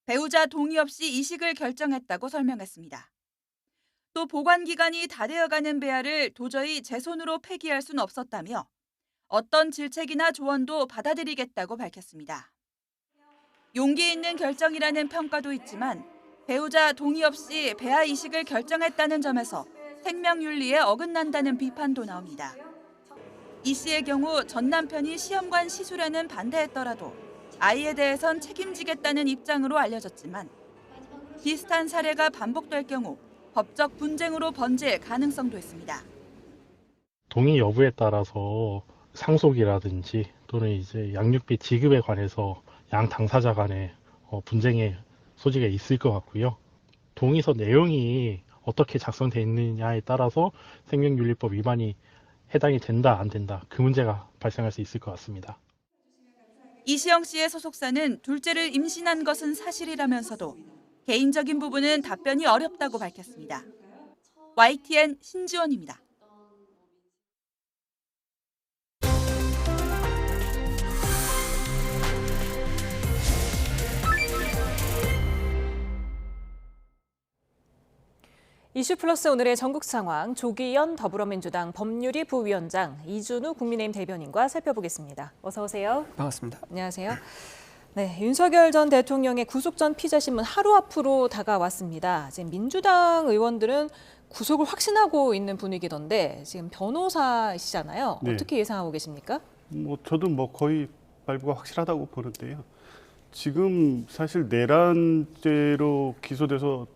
배우자 동의 없이 이식을 결정했다고 설명했습니다. 또 보관 기간이 다 되어가는 배아를 도저히 제 손으로 폐기할 수는 없었다며 어떤 질책이나 조언도 받아들이겠다고 밝혔습니다. 용기 있는 결정이라는 평가도 있지만 배우자 동의 없이 배아 이식을 결정했다는 점에서 생명윤리에 어긋난다는 비판도 나옵니다. 이 씨의 경우 전 남편이 시험관 시술에는 반대했더라도 아이에 대해선 책임지겠다는 입장으로 알려졌지만 비슷한 사례가 반복될 경우 법적 분쟁으로 번질 가능성도 있습니다. 동의 여부에 따라서 상속이라든지 또는 이제 양육비 지급에 관해서 양 당사자 간의 분쟁의 소지가 있을 것 같고요. 동의서 내용이 어떻게 작성되어 있느냐에 따라서 생명윤리법 위반이 해당이 된다, 안 된다, 그 문제가 발생할 수 있을 것 같습니다. 이시영 씨의 소속사는 둘째를 임신한 것은 사실이라면서도 개인적인 부분은 답변이 어렵다고 밝혔습니다. YTN 신지원입니다. 이슈플러스 오늘의 전국 상황 조기현 더불어민주당 법률위 부위원장 이준우 국민의힘 대변인과 살펴보겠습니다. 어서 오세요. 반갑습니다. 안녕하세요. 네, 윤석열 전 대통령의 구속 전 피자신문 하루 앞으로 다가왔습니다. 지금 민주당 의원들은 구속을 확신하고 있는 분위기던데 지금 변호사이시잖아요. 네. 어떻게 예상하고 계십니까? 저도 거의 발부가 확실하다고 보는데요. 지금 사실 내란죄로 기소돼서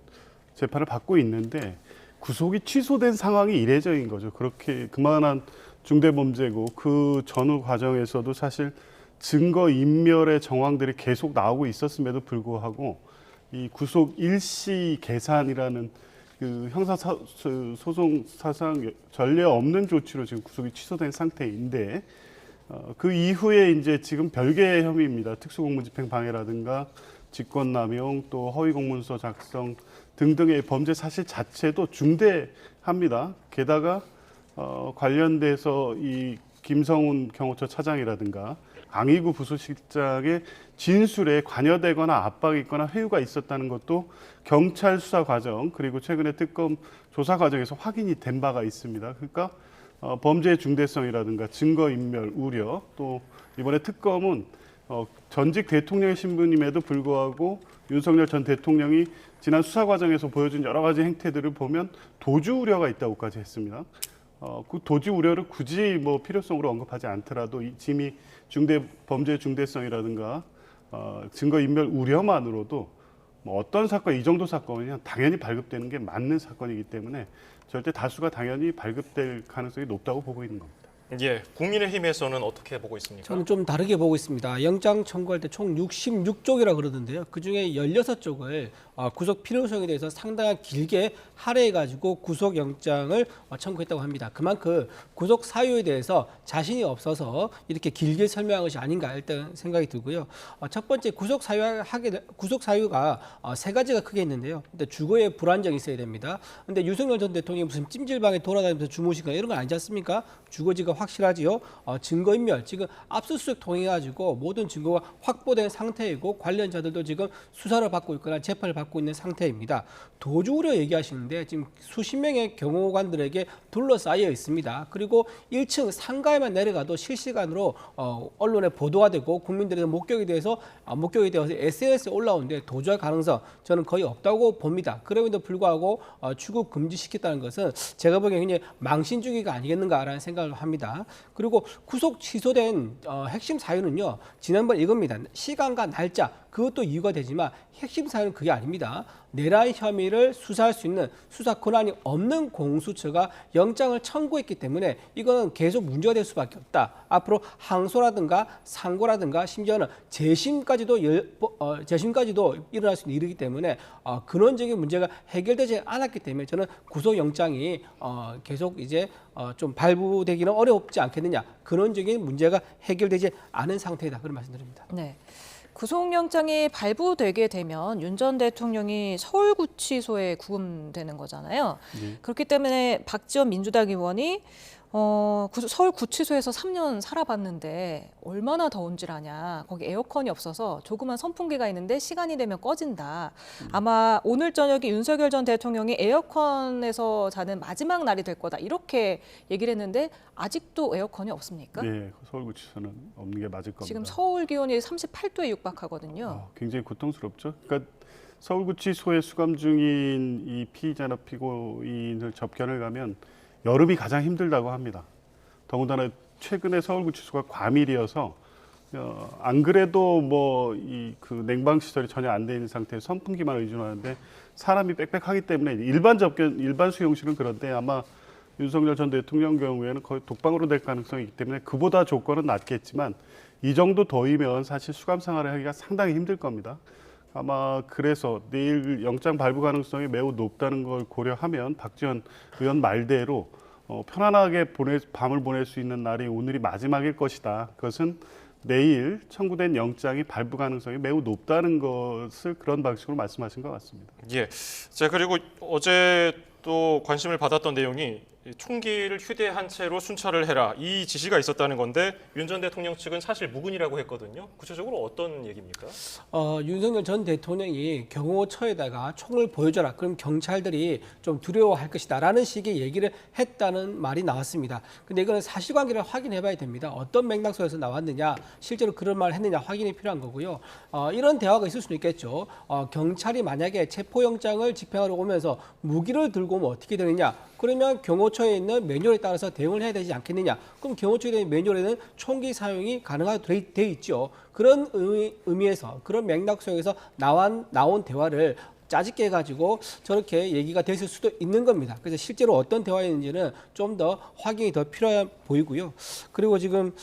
재판을 받고 있는데 구속이 취소된 상황이 이례적인 거죠. 그렇게 그만한 중대범죄고 그 전후 과정에서도 사실 증거 인멸의 정황들이 계속 나오고 있었음에도 불구하고 이 구속 일시 계산이라는 그 형사소송 사상 전례 없는 조치로 지금 구속이 취소된 상태인데 그 이후에 이제 지금 별개의 혐의입니다. 특수공무집행 방해라든가 직권남용, 또 허위공문서 작성 등등의 범죄 사실 자체도 중대합니다. 게다가 관련돼서 이 김성훈 경호처 차장이라든가 강의구 부서실장의 진술에 관여되거나 압박이 있거나 회유가 있었다는 것도 경찰 수사 과정 그리고 최근에 특검 조사 과정에서 확인이 된 바가 있습니다. 그러니까 범죄의 중대성이라든가 증거인멸 우려, 또 이번에 특검은 전직 대통령의 신분임에도 불구하고 윤석열 전 대통령이 지난 수사 과정에서 보여준 여러 가지 행태들을 보면 도주 우려가 있다고까지 했습니다. 그 도주 우려를 굳이 뭐 필요성으로 언급하지 않더라도 이미 범죄의 중대성이라든가 증거인멸 우려만으로도 뭐 어떤 사건, 이 정도 사건이면 당연히 발급되는 게 맞는 사건이기 때문에 절대 다수가 당연히 발급될 가능성이 높다고 보고 있는 겁니다. 예, 국민의힘에서는 어떻게 보고 있습니까? 저는 좀 다르게 보고 있습니다. 영장 청구할 때 총 66쪽이라 그러던데요. 그중에 16쪽을 구속 필요성에 대해서 상당히 길게 할애해가지고 구속영장을 청구했다고 합니다. 그만큼 구속 사유에 대해서 자신이 없어서 이렇게 길게 설명한 것이 아닌가 일단 생각이 들고요. 첫 번째 구속 사유가 세 가지가 크게 있는데요. 근데 주거에 불안정이 있어야 됩니다. 근데 윤석열 전 대통령이 무슨 찜질방에 돌아다니면서 주무시거나 이런 건 아니지 않습니까? 주거지가 확실하지요. 증거인멸, 지금 압수수색 통해 가지고 모든 증거가 확보된 상태이고 관련자들도 지금 수사를 받고 있거나 재판을 받고 있는 상태입니다. 도주 우려 얘기하시는데 지금 수십 명의 경호관들에게 둘러싸여 있습니다. 그리고 1층 상가에만 내려가도 실시간으로 언론에 보도가 되고 국민들의 목격에 되어서 SNS에 올라오는데 도주할 가능성 저는 거의 없다고 봅니다. 그럼에도 불구하고 출국 금지시켰다는 것은 제가 보기에는 그냥 망신주기가 아니겠는가라는 생각을 합니다. 그리고 구속 취소된 핵심 사유는요. 지난번 이겁니다. 시간과 날짜 그것도 이유가 되지만 핵심 사유는 그게 아닙니다. 내란 혐의를 수사할 수 있는 수사 권한이 없는 공수처가 영장을 청구했기 때문에 이거는 계속 문제가 될 수밖에 없다. 앞으로 항소라든가 상고라든가 심지어는 재심까지도 일어날 수 있는 일이기 때문에 근원적인 문제가 해결되지 않았기 때문에 저는 구속영장이 계속 이제 좀 발부되기는 어렵지 않겠느냐. 근원적인 문제가 해결되지 않은 상태이다. 그런 말씀드립니다. 네. 구속영장이 발부되게 되면 윤 전 대통령이 서울구치소에 구금되는 거잖아요. 그렇기 때문에 박지원 민주당 의원이 서울구치소에서 3년 살아봤는데 얼마나 더운지 아냐. 거기 에어컨이 없어서 조그만 선풍기가 있는데 시간이 되면 꺼진다. 아마 오늘 저녁에 윤석열 전 대통령이 에어컨에서 자는 마지막 날이 될 거다. 이렇게 얘기를 했는데 아직도 에어컨이 없습니까? 네, 서울구치소는 없는 게 맞을 겁니다. 지금 서울 기온이 38도에 육박하거든요. 굉장히 고통스럽죠. 그러니까 서울구치소에 수감 중인 이 피의자나 피고인을 접견을 가면 여름이 가장 힘들다고 합니다. 더군다나 최근에 서울구치소가 과밀이어서 안 그래도 뭐 그 냉방 시설이 전혀 안 돼 있는 상태에서 선풍기만 의존하는데 사람이 빽빽하기 때문에 일반 수용실은 그런데 아마 윤석열 전 대통령 경우에는 거의 독방으로 될 가능성이 있기 때문에 그보다 조건은 낮겠지만 이 정도 더위면 사실 수감 생활을 하기가 상당히 힘들 겁니다. 아마 그래서 내일 영장 발부 가능성이 매우 높다는 걸 고려하면 박지원 의원 말대로 편안하게 밤을 보낼 수 있는 날이 오늘이 마지막일 것이다. 그것은 내일 청구된 영장이 발부 가능성이 매우 높다는 것을 그런 방식으로 말씀하신 것 같습니다. 예. 자, 그리고 어제 또 관심을 받았던 내용이 총기를 휴대한 채로 순찰을 해라. 이 지시가 있었다는 건데 윤 전 대통령 측은 사실 무근이라고 했거든요. 구체적으로 어떤 얘기입니까? 윤석열 전 대통령이 경호처에다가 총을 보여줘라. 그럼 경찰들이 좀 두려워할 것이다. 라는 식의 얘기를 했다는 말이 나왔습니다. 근데 이거는 사실관계를 확인해 봐야 됩니다. 어떤 맥락 속에서 나왔느냐, 실제로 그런 말을 했느냐 확인이 필요한 거고요. 이런 대화가 있을 수는 있겠죠. 경찰이 만약에 체포영장을 집행하러 오면서 무기를 들고 오면 어떻게 되느냐. 그러면 경호처에 있는 매뉴얼에 따라서 대응을 해야 되지 않겠느냐. 그럼 경호처에 있는 매뉴얼에는 총기 사용이 가능하게 돼 있죠. 그런 의미에서 그런 맥락 속에서 나온 대화를 짜집게 해가지고 저렇게 얘기가 됐을 수도 있는 겁니다. 그래서 실제로 어떤 대화였는지는 좀 더 확인이 더 필요해 보이고요. 그리고 지금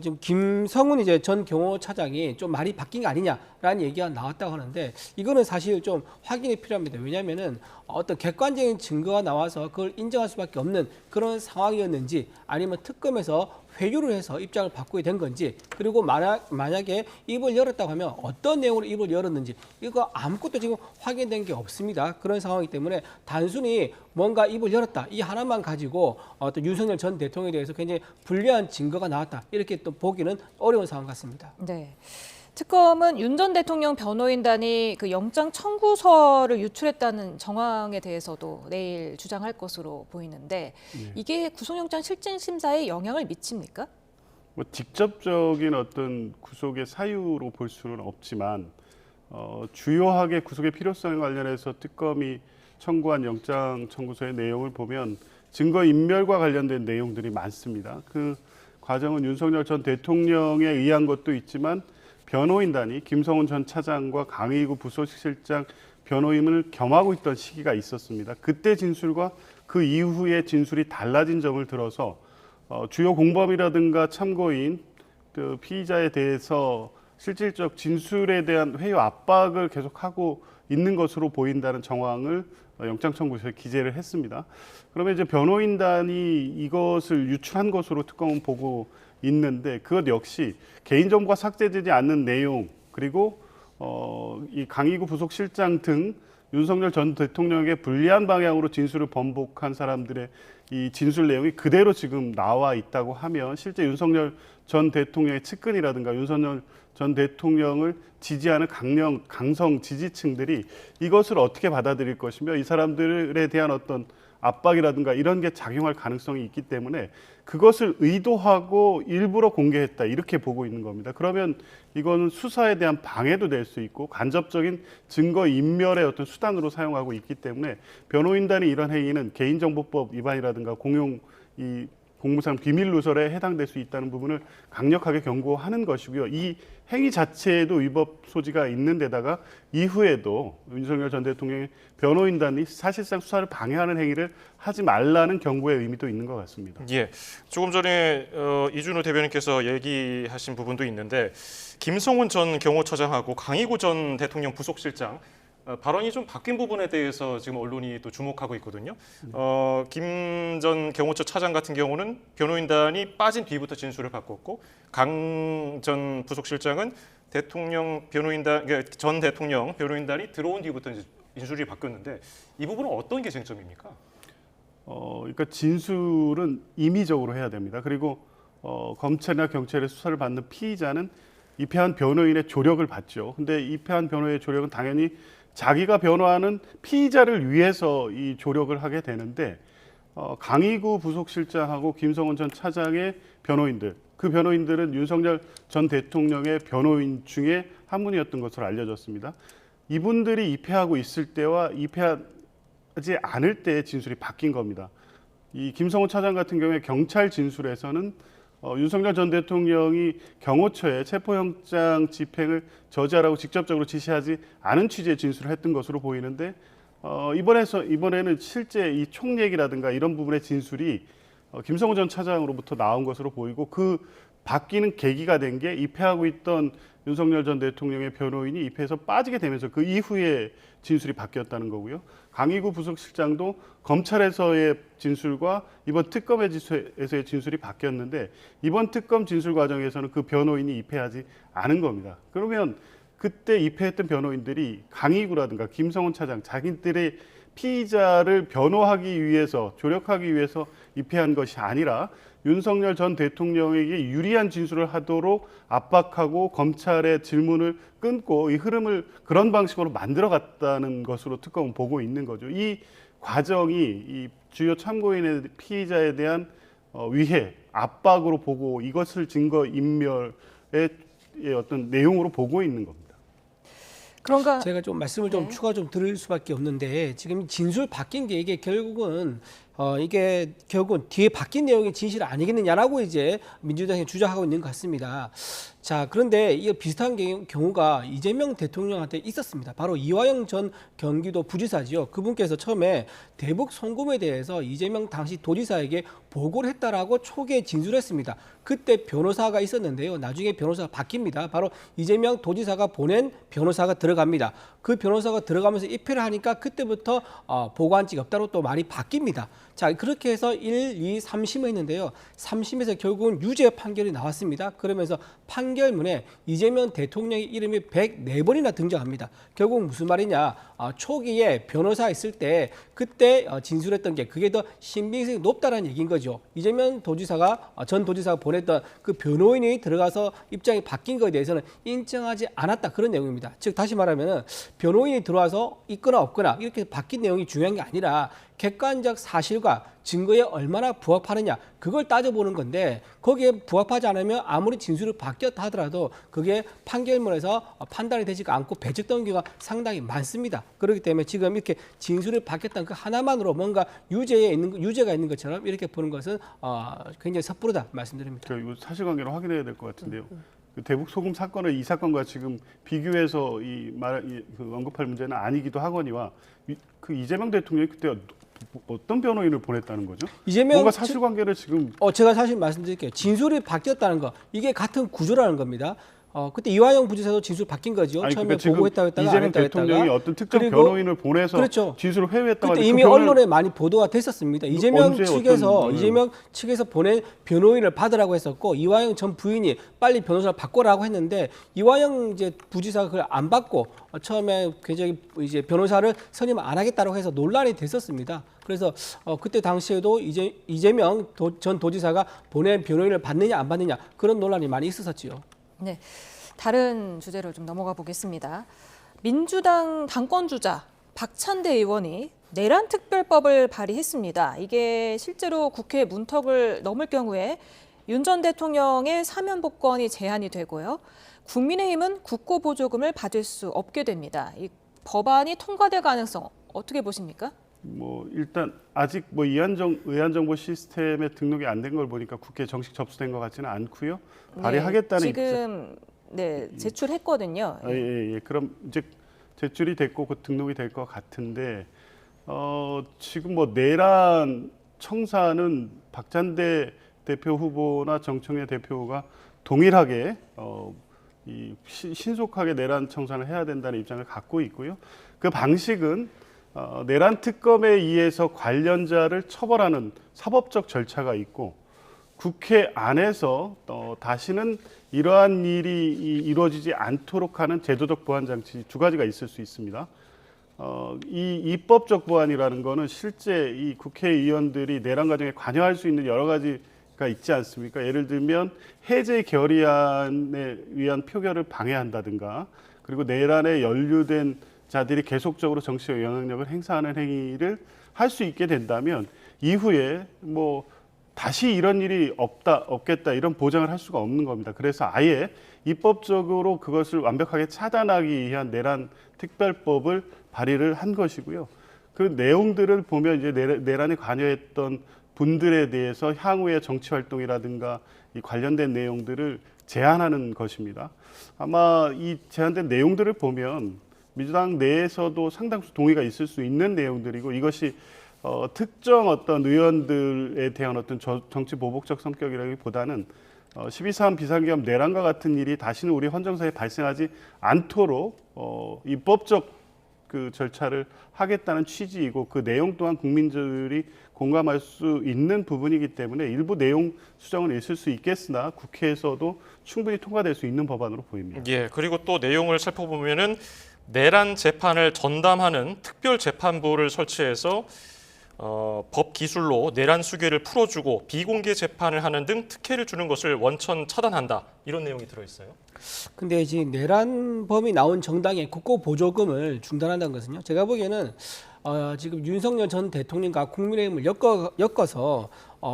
지금 김성훈 이제 전 경호차장이 좀 말이 바뀐 거 아니냐라는 얘기가 나왔다고 하는데 이거는 사실 좀 확인이 필요합니다. 왜냐하면은 어떤 객관적인 증거가 나와서 그걸 인정할 수밖에 없는 그런 상황이었는지 아니면 특검에서 회유를 해서 입장을 바꾸게 된 건지 그리고 만약에 입을 열었다고 하면 어떤 내용으로 입을 열었는지 이거 아무것도 지금 확인된 게 없습니다. 그런 상황이기 때문에 단순히 뭔가 입을 열었다 이 하나만 가지고 어떤 윤석열 전 대통령에 대해서 굉장히 불리한 증거가 나왔다 이렇게 또 보기는 어려운 상황 같습니다. 네. 특검은 윤 전 대통령 변호인단이 그 영장 청구서를 유출했다는 정황에 대해서도 내일 주장할 것으로 보이는데 이게 구속영장 실질 심사에 영향을 미칩니까? 뭐 직접적인 어떤 구속의 사유로 볼 수는 없지만 주요하게 구속의 필요성 관련해서 특검이 청구한 영장 청구서의 내용을 보면 증거 인멸과 관련된 내용들이 많습니다. 그 과정은 윤석열 전 대통령에 의한 것도 있지만 변호인단이 김성훈 전 차장과 강의구 부속실장 변호인을 겸하고 있던 시기가 있었습니다. 그때 진술과 그 이후의 진술이 달라진 점을 들어서 주요 공범이라든가 참고인 그 피의자에 대해서 실질적 진술에 대한 회유 압박을 계속하고 있는 것으로 보인다는 정황을 영장 청구서에 기재를 했습니다. 그러면 이제 변호인단이 이것을 유출한 것으로 특검은 보고 있는데 그것 역시 개인정보가 삭제되지 않는 내용 그리고 이 강의구 부속실장 등 윤석열 전 대통령에게 불리한 방향으로 진술을 번복한 사람들의 이 진술 내용이 그대로 지금 나와 있다고 하면 실제 윤석열 전 대통령의 측근이라든가 윤석열 전 대통령을 지지하는 강성 지지층들이 이것을 어떻게 받아들일 것이며 이 사람들에 대한 어떤 압박이라든가 이런 게 작용할 가능성이 있기 때문에 그것을 의도하고 일부러 공개했다 이렇게 보고 있는 겁니다. 그러면 이거는 수사에 대한 방해도 될 수 있고 간접적인 증거 인멸의 어떤 수단으로 사용하고 있기 때문에 변호인단이 이런 행위는 개인정보법 위반이라든가 공용 이 공무상 비밀 누설에 해당될 수 있다는 부분을 강력하게 경고하는 것이고요. 이 행위 자체에도 위법 소지가 있는 데다가 이후에도 윤석열 전 대통령의 변호인단이 사실상 수사를 방해하는 행위를 하지 말라는 경고의 의미도 있는 것 같습니다. 예, 조금 전에 이준우 대변인께서 얘기하신 부분도 있는데 김성훈 전 경호처장하고 강의구 전 대통령 부속실장 발언이 좀 바뀐 부분에 대해서 지금 언론이 또 주목하고 있거든요. 김 전 경호처 차장 같은 경우는 변호인단이 빠진 뒤부터 진술을 바꿨고 강 전 부속실장은 대통령 변호인단 전 대통령 변호인단이 들어온 뒤부터 이제 진술이 바뀌었는데 이 부분은 어떤 게 쟁점입니까? 그러니까 진술은 임의적으로 해야 됩니다. 그리고 검찰이나 경찰의 수사를 받는 피의자는 입회한 변호인의 조력을 받죠. 근데 입회한 변호인의 조력은 당연히 자기가 변호하는 피의자를 위해서 이 조력을 하게 되는데 강의구 부속실장하고 김성훈 전 차장의 변호인들, 그 변호인들은 윤석열 전 대통령의 변호인 중에 한 분이었던 것으로 알려졌습니다. 이분들이 입회하고 있을 때와 입회하지 않을 때의 진술이 바뀐 겁니다. 이 김성훈 차장 같은 경우에 경찰 진술에서는 윤석열 전 대통령이 경호처에 체포영장 집행을 저지하라고 직접적으로 지시하지 않은 취지의 진술을 했던 것으로 보이는데 이번에는 실제 이 총 얘기라든가 이런 부분의 진술이 김성훈 전 차장으로부터 나온 것으로 보이고 그 바뀌는 계기가 된 게 입회하고 있던 윤석열 전 대통령의 변호인이 입회에서 빠지게 되면서 그 이후에 진술이 바뀌었다는 거고요. 강의구 부속실장도 검찰에서의 진술과 이번 특검에서의 진술이 바뀌었는데 이번 특검 진술 과정에서는 그 변호인이 입회하지 않은 겁니다. 그러면 그때 입회했던 변호인들이 강의구라든가 김성훈 차장 자기들의 피의자를 변호하기 위해서 조력하기 위해서 입회한 것이 아니라 윤석열 전 대통령에게 유리한 진술을 하도록 압박하고 검찰의 질문을 끊고 이 흐름을 그런 방식으로 만들어갔다는 것으로 특검은 보고 있는 거죠. 이 과정이 이 주요 참고인의 피의자에 대한 위해, 압박으로 보고 이것을 증거 인멸의 어떤 내용으로 보고 있는 겁니다. 그런가? 제가 좀 말씀을 좀 추가 좀 드릴 수밖에 없는데 지금 진술 바뀐 게 이게 결국은 이게 결국은 뒤에 바뀐 내용이 진실 아니겠느냐라고 이제 민주당이 주장하고 있는 것 같습니다. 자, 그런데 이 비슷한 경우가 이재명 대통령한테 있었습니다. 바로 이화영 전 경기도 부지사지요. 그분께서 처음에 대북 송금에 대해서 이재명 당시 도지사에게 보고를 했다라고 초기에 진술했습니다. 그때 변호사가 있었는데요. 나중에 변호사가 바뀝니다. 바로 이재명 도지사가 보낸 변호사가 들어갑니다. 그 변호사가 들어가면서 입회를 하니까 그때부터 보고한 적이 없다고 또 말이 바뀝니다. 자, 그렇게 해서 1, 2, 3심을 했는데요. 3심에서 결국은 유죄 판결이 나왔습니다. 그러면서 판결문에 이재명 대통령의 이름이 104번이나 등장합니다. 결국 무슨 말이냐? 초기에 변호사 있을 때 그때 진술했던 게 그게 더 신빙성이 높다는 얘기인 거죠. 이재명 도지사가 전 도지사가 보냈던 그 변호인이 들어가서 입장이 바뀐 것에 대해서는 인정하지 않았다, 그런 내용입니다. 즉 다시 말하면 변호인이 들어와서 있거나 없거나 이렇게 바뀐 내용이 중요한 게 아니라 객관적 사실과 증거에 얼마나 부합하느냐, 그걸 따져보는 건데 거기에 부합하지 않으면 아무리 진술이 바뀌었다 하더라도 그게 판결문에서 판단이 되지가 않고 배척되는 경우가 상당히 많습니다. 그렇기 때문에 지금 이렇게 진술이 바뀌었다는 그 하나만으로 뭔가 유죄가 있는 것처럼 이렇게 보는 것은 굉장히 섣부르다 말씀드립니다. 그 사실관계를 확인해야 될 것 같은데요. 그 대북 소금 사건을 이 사건과 지금 비교해서 그 언급할 문제는 아니기도 하거니와 그 이재명 대통령이 그때 어떤 변호인을 보냈다는 거죠? 뭔가 사실관계를 지금 제가 사실 말씀드릴게요. 진술이 바뀌었다는 거, 이게 같은 구조라는 겁니다. 그때 이화영 부지사도 진술 바뀐 거죠. 아니, 처음에 그러니까 보고했다고 했다가 안 이재명 했다고 대통령이 했다가. 어떤 특정 변호인을 보내서 그렇죠. 진술을 회유했다고 그때 이미 언론에 많이 보도가 됐었습니다. 이재명 측에서 보낸 변호인을 받으라고 했었고 이화영 전 부인이 빨리 변호사를 바꿔라고 했는데 이화영 이제 부지사가 그걸 안 받고 처음에 굉장히 이제 변호사를 선임 안 하겠다고 해서 논란이 됐었습니다. 그래서 그때 당시에도 이재명 전 도지사가 보낸 변호인을 받느냐 안 받느냐 그런 논란이 많이 있었었지요. 네, 다른 주제로 좀 넘어가 보겠습니다. 민주당 당권주자 박찬대 의원이 내란 특별법을 발의했습니다. 이게 실제로 국회 문턱을 넘을 경우에 윤 전 대통령의 사면 복권이 제한이 되고요. 국민의힘은 국고보조금을 받을 수 없게 됩니다. 이 법안이 통과될 가능성 어떻게 보십니까? 일단 아직 의안정보 시스템에 등록이 안 된 걸 보니까 국회에 정식 접수된 것 같지는 않고요. 발의하겠다는 지금 제출했거든요. 예. 그럼 이제 제출이 됐고 곧 등록이 될 것 같은데 지금 내란 청사는 박찬대 대표 후보나 정청래 대표가 동일하게 신속하게 내란 청산을 해야 된다는 입장을 갖고 있고요. 그 방식은 내란 특검에 의해서 관련자를 처벌하는 사법적 절차가 있고 국회 안에서 다시는 이러한 일이 이루어지지 않도록 하는 제도적 보완 장치 두 가지가 있을 수 있습니다. 이 입법적 보완이라는 거는 실제 이 국회의원들이 내란 과정에 관여할 수 있는 여러 가지가 있지 않습니까? 예를 들면 해제 결의안에 의한 표결을 방해한다든가 그리고 내란에 연루된 자들이 계속적으로 정치적 영향력을 행사하는 행위를 할 수 있게 된다면 이후에 다시 이런 일이 없겠다 이런 보장을 할 수가 없는 겁니다. 그래서 아예 입법적으로 그것을 완벽하게 차단하기 위한 내란 특별법을 발의를 한 것이고요. 그 내용들을 보면 이제 내란에 관여했던 분들에 대해서 향후의 정치 활동이라든가 이 관련된 내용들을 제한하는 것입니다. 아마 이 제한된 내용들을 보면 민주당 내에서도 상당수 동의가 있을 수 있는 내용들이고 이것이 특정 어떤 의원들에 대한 어떤 정치 보복적 성격이라기보다는 12.3 비상계엄 내란과 같은 일이 다시는 우리 헌정사에 발생하지 않도록 입법적 그 절차를 하겠다는 취지이고 그 내용 또한 국민들이 공감할 수 있는 부분이기 때문에 일부 내용 수정은 있을 수 있겠으나 국회에서도 충분히 통과될 수 있는 법안으로 보입니다. 예, 그리고 또 내용을 살펴보면은 내란 재판을 전담하는 특별재판부를 설치해서 법 기술로 내란 수괴를 풀어주고 비공개 재판을 하는 등 특혜를 주는 것을 원천 차단한다. 이런 내용이 들어있어요. 근데 지금 내란범이 나온 정당의 국고보조금을 중단한다는 것은요. 제가 보기에는 지금 윤석열 전 대통령과 국민의힘을 엮어서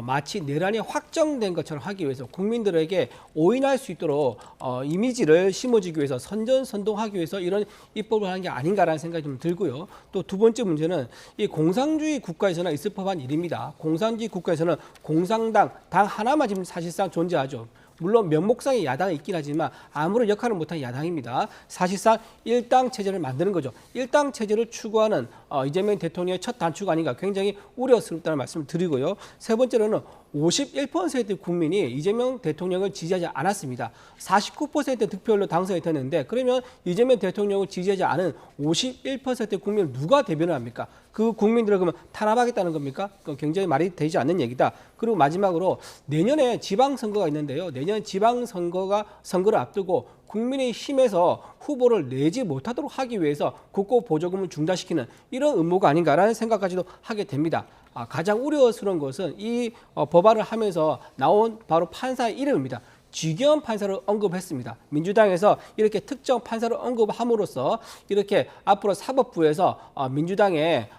마치 내란이 확정된 것처럼 하기 위해서 국민들에게 오인할 수 있도록 이미지를 심어주기 위해서 선전선동하기 위해서 이런 입법을 하는 게 아닌가라는 생각이 좀 들고요. 또 두 번째 문제는 이 공산주의 국가에서는 있을 법한 일입니다. 공산주의 국가에서는 공산당 당 하나만 지금 사실상 존재하죠. 물론 명목상의 야당이 있긴 하지만 아무런 역할을 못하는 야당입니다. 사실상 일당 체제를 만드는 거죠. 일당 체제를 추구하는 이재명 대통령의 첫 단추가 아닌가 굉장히 우려스럽다는 말씀을 드리고요. 세 번째로는 51% 국민이 이재명 대통령을 지지하지 않았습니다. 49% 득표율로 당선이 됐는데 그러면 이재명 대통령을 지지하지 않은 51% 국민을 누가 대변을 합니까? 그 국민들을 그러면 탄압하겠다는 겁니까? 그건 굉장히 말이 되지 않는 얘기다. 그리고 마지막으로 내년에 지방선거가 있는데요. 내년 선거를 앞두고 국민의힘에서 후보를 내지 못하도록 하기 위해서 국고 보조금을 중단시키는 이런 음모가 아닌가라는 생각까지도 하게 됩니다. 가장 우려스러운 것은 이 법안을 하면서 나온 바로 판사의 이름입니다. 쥐겸 판사를 언급했습니다. 민주당에서 이렇게 특정 판사를 언급함으로써 이렇게 앞으로 사법부에서 민주당의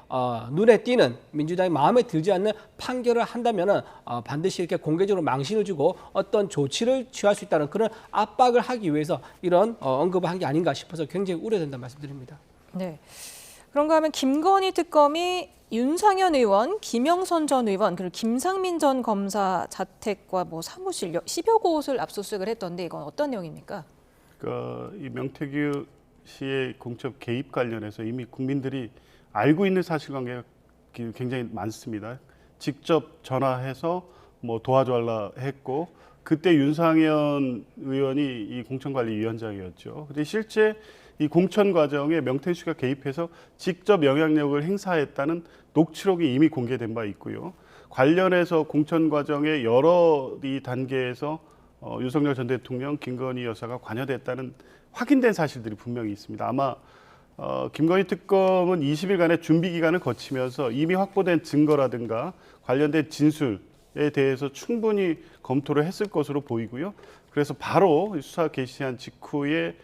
눈에 띄는 민주당이 마음에 들지 않는 판결을 한다면은 반드시 이렇게 공개적으로 망신을 주고 어떤 조치를 취할 수 있다는 그런 압박을 하기 위해서 이런 언급을 한 게 아닌가 싶어서 굉장히 우려된다는 말씀드립니다. 네. 그런가 하면 김건희 특검이 윤상현 의원, 김영선 전 의원, 그리고 김상민 전 검사 자택과 사무실 10여 곳을 압수수색을 했던데 이건 어떤 내용입니까? 이 명태규 씨의 공적 개입 관련해서 이미 국민들이 알고 있는 사실관계가 굉장히 많습니다. 직접 전화해서 도와달라 했고 그때 윤상현 의원이 이 공천관리위원장이었죠. 근데 실제 이 공천 과정에 명태규 씨가 개입해서 직접 영향력을 행사했다는 녹취록이 이미 공개된 바 있고요. 관련해서 공천 과정의 여러 단계에서 윤석열 전 대통령, 김건희 여사가 관여됐다는 확인된 사실들이 분명히 있습니다. 아마 김건희 특검은 20일간의 준비 기간을 거치면서 이미 확보된 증거라든가 관련된 진술에 대해서 충분히 검토를 했을 것으로 보이고요. 그래서 바로 수사 개시한 직후에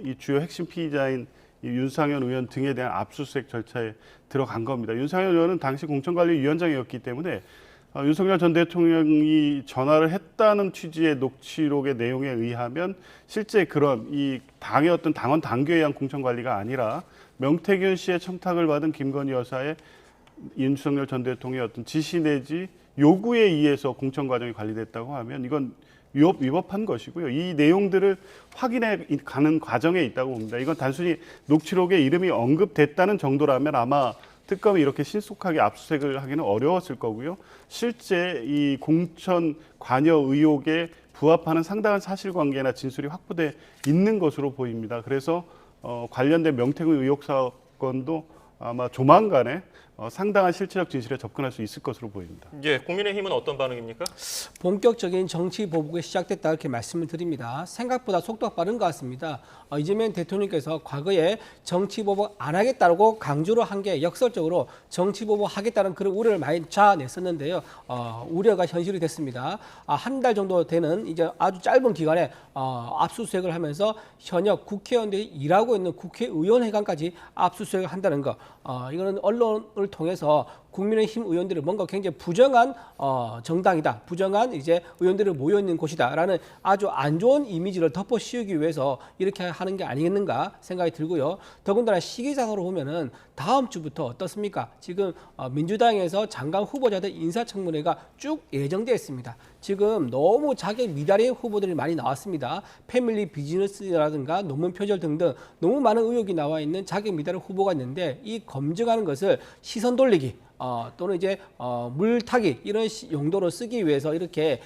이 주요 핵심 피의자인 윤상현 의원 등에 대한 압수수색 절차에 들어간 겁니다. 윤상현 의원은 당시 공천관리위원장이었기 때문에 윤석열 전 대통령이 전화를 했다는 취지의 녹취록의 내용에 의하면 실제 그런 이 당의 어떤 당원 당규에 의한 공천관리가 아니라 명태균 씨의 청탁을 받은 김건희 여사의 윤석열 전 대통령의 어떤 지시 내지 요구에 의해서 공천 과정이 관리됐다고 하면 이건 위법한 것이고요. 이 내용들을 확인해 가는 과정에 있다고 봅니다. 이건 단순히 녹취록에 이름이 언급됐다는 정도라면 아마 특검이 이렇게 신속하게 압수수색을 하기는 어려웠을 거고요. 실제 이 공천 관여 의혹에 부합하는 상당한 사실관계나 진술이 확보돼 있는 것으로 보입니다. 그래서 관련된 명태균 의혹 사건도 아마 조만간에 상당한 실체적 진실에 접근할 수 있을 것으로 보입니다. 예, 국민의힘은 어떤 반응입니까? 본격적인 정치 보복이 시작됐다 이렇게 말씀을 드립니다. 생각보다 속도가 빠른 것 같습니다. 이재명 대통령께서 과거에 정치 보복 안 하겠다고 강조를 한 게 역설적으로 정치 보복 하겠다는 그런 우려를 많이 자아냈었는데요. 우려가 현실이 됐습니다. 한 달 정도 되는 이제 아주 짧은 기간에 압수수색을 하면서 현역 국회의원들이 일하고 있는 국회의원회관까지 압수수색을 한다는 거. 이거는 언론을 통해서 국민의힘 의원들이 뭔가 굉장히 부정한 정당이다, 부정한 이제 의원들이 모여 있는 곳이다라는 아주 안 좋은 이미지를 덮어 씌우기 위해서 이렇게 하는 게 아니겠는가 생각이 들고요. 더군다나 시기상으로 보면은 다음 주부터 어떻습니까? 지금 민주당에서 장관 후보자들 인사청문회가 쭉 예정되어 있습니다. 지금 너무 자격 미달인 후보들이 많이 나왔습니다. 패밀리 비즈니스라든가 논문 표절 등등 너무 많은 의혹이 나와 있는 자격 미달인 후보가 있는데 이 검증하는 것을 시선 돌리기 또는 이제 물타기 이런 용도로 쓰기 위해서 이렇게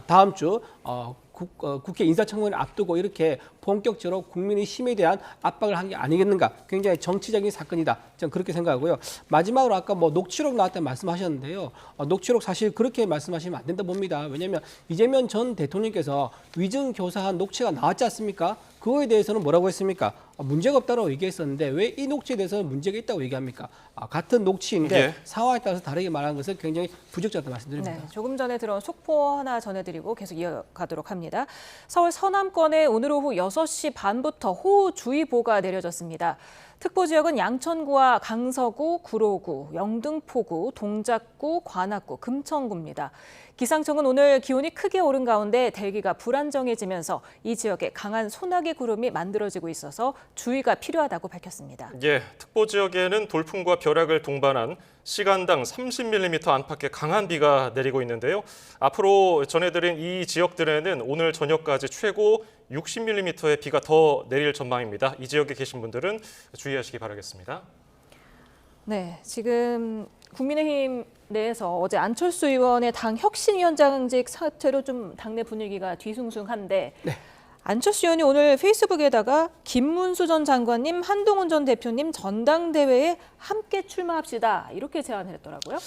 다음 주 국회 인사청문회를 앞두고 이렇게 본격적으로 국민의힘에 대한 압박을 한 게 아니겠는가. 굉장히 정치적인 사건이다. 저는 그렇게 생각하고요. 마지막으로 아까 녹취록 나왔다는 말씀하셨는데요. 녹취록 사실 그렇게 말씀하시면 안 된다 봅니다. 왜냐하면 이재명 전 대통령께서 위증교사한 녹취가 나왔지 않습니까? 그거에 대해서는 뭐라고 했습니까? 문제가 없다고 얘기했었는데 왜 이 녹취에 대해서는 문제가 있다고 얘기합니까? 같은 녹취인데 예. 상황에 따라서 다르게 말하는 것은 굉장히 부적절하다고 말씀드립니다. 네, 조금 전에 들어온 속보 하나 전해드리고 계속 이어가도록 합니다. 알려드립니다. 서울 서남권에 오늘 오후 6시 반부터 호우주의보가 내려졌습니다. 특보 지역은 양천구와 강서구, 구로구, 영등포구, 동작구, 관악구, 금천구입니다. 기상청은 오늘 기온이 크게 오른 가운데 대기가 불안정해지면서 이 지역에 강한 소나기 구름이 만들어지고 있어서 주의가 필요하다고 밝혔습니다. 예, 특보 지역에는 돌풍과 벼락을 동반한 시간당 30mm 안팎의 강한 비가 내리고 있는데요. 앞으로 전해드린 이 지역들에는 오늘 저녁까지 최고 60mm의 비가 더 내릴 전망입니다. 이 지역에 계신 분들은 주의하시기 바라겠습니다. 네, 지금 국민의힘 내에서 어제 안철수 의원의 당 혁신위원장직 사퇴로 좀 당내 분위기가 뒤숭숭한데 안철수 의원이 오늘 페이스북에다가 김문수 전 장관님, 한동훈 전 대표님 전당대회에 함께 출마합시다 이렇게 제안을 했더라고요.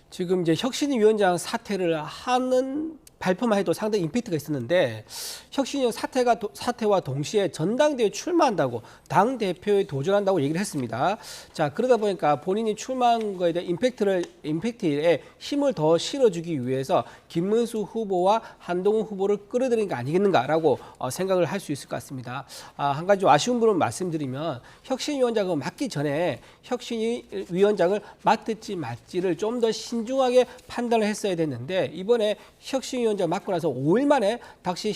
지금 이제 혁신위원장 사퇴를 하는 발표만 해도 상당히 임팩트가 있었는데 혁신위원 사퇴와 동시에 전당대회에 출마한다고 당 대표에 도전한다고 얘기를 했습니다. 자, 그러다 보니까 본인이 출마한 거에 대한 임팩트에 힘을 더 실어주기 위해서 김문수 후보와 한동훈 후보를 끌어들인 게 아니겠는가라고 생각을 할 수 있을 것 같습니다. 한 가지 좀 아쉬운 부분 말씀드리면 혁신위원장을 맡기 전에 혁신위원장을 맡을지 말지를 좀 더 신중하게 판단을 했어야 됐는데 이번에 혁신위원장 맡고 나서 5일 만에 다시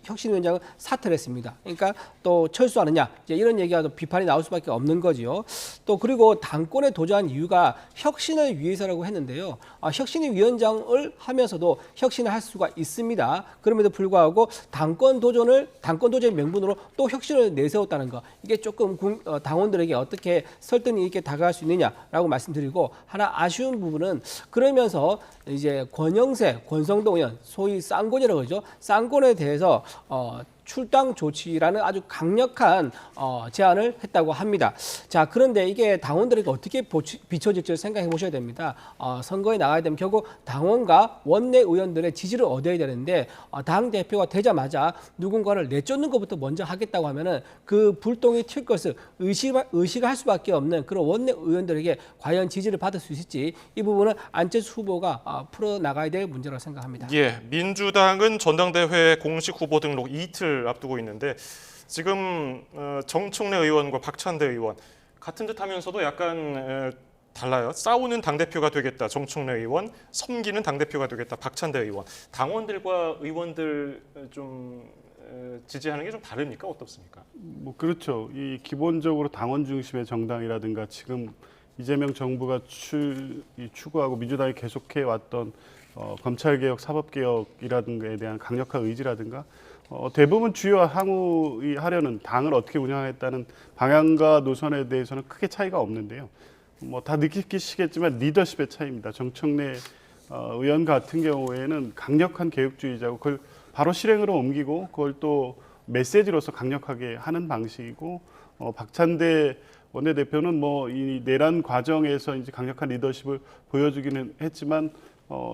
혁신위원장은 사퇴를 했습니다. 그러니까 또 철수하느냐 이제 이런 얘기가 또 비판이 나올 수밖에 없는 거죠. 또 그리고 당권에 도전한 이유가 혁신을 위해서라고 했는데요. 혁신위원장을 하면서도 혁신을 할 수가 있습니다. 그럼에도 불구하고 당권 도전의 명분으로 또 혁신을 내세웠다는 거 이게 조금 당원들에게 어떻게 설득력 있게 다가갈 수 있느냐라고 말씀드리고 하나 아쉬운 부분은 그러면서 이제 권성동 의원 소위 쌍권이라고 그러죠. 쌍권에 대해서 출당 조치라는 아주 강력한 제안을 했다고 합니다. 자, 그런데 이게 당원들에게 어떻게 비춰질지 생각해 보셔야 됩니다. 선거에 나가야 되면 결국 당원과 원내 의원들의 지지를 얻어야 되는데 당 대표가 되자마자 누군가를 내쫓는 것부터 먼저 하겠다고 하면은 그 불똥이 튈 것을 의식할 수밖에 없는 그런 원내 의원들에게 과연 지지를 받을 수 있을지 이 부분은 안철수 후보가 풀어 나가야 될 문제라고 생각합니다. 예, 민주당은 전당대회 공식 후보 등록 이틀 앞두고 있는데 지금 정청래 의원과 박찬대 의원 같은 듯 하면서도 약간 달라요. 싸우는 당대표가 되겠다 정청래 의원, 섬기는 당대표가 되겠다 박찬대 의원. 당원들과 의원들 좀 지지하는 게 좀 다릅니까? 어떻습니까? 뭐 그렇죠. 이 기본적으로 당원 중심의 정당이라든가 지금 이재명 정부가 추구하고 민주당이 계속해 왔던 검찰개혁, 사법개혁이라든가에 대한 강력한 의지라든가 대부분 주요 항의하려는 당을 어떻게 운영하겠다는 방향과 노선에 대해서는 크게 차이가 없는데요. 뭐 다 느끼시겠지만 리더십의 차이입니다. 정청래 의원 같은 경우에는 강력한 개혁주의자고 그걸 바로 실행으로 옮기고 그걸 또 메시지로서 강력하게 하는 방식이고 박찬대 원내대표는 뭐 이 내란 과정에서 이제 강력한 리더십을 보여주기는 했지만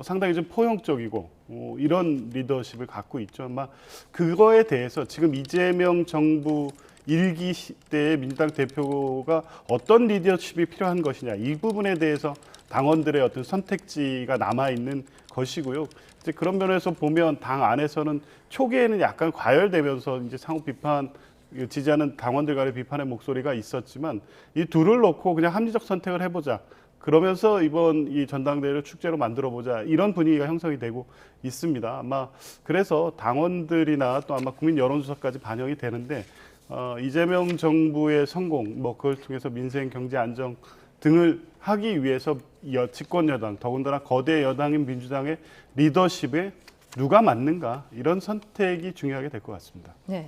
상당히 좀 포용적이고 이런 리더십을 갖고 있죠. 아마 그거에 대해서 지금 이재명 정부 1기 때의 민주당 대표가 어떤 리더십이 필요한 것이냐 이 부분에 대해서 당원들의 어떤 선택지가 남아 있는 것이고요. 이제 그런 면에서 보면 당 안에서는 초기에는 약간 과열되면서 이제 상호 비판 지지하는 당원들 간의 비판의 목소리가 있었지만 이 둘을 놓고 그냥 합리적 선택을 해보자. 그러면서 이번 이 전당대회를 축제로 만들어보자 이런 분위기가 형성이 되고 있습니다. 아마 그래서 당원들이나 또 아마 국민 여론조사까지 반영이 되는데 이재명 정부의 성공, 뭐 그걸 통해서 민생 경제 안정 등을 하기 위해서 집권 여당, 더군다나 거대 여당인 민주당의 리더십에 누가 맞는가 이런 선택이 중요하게 될 것 같습니다. 네.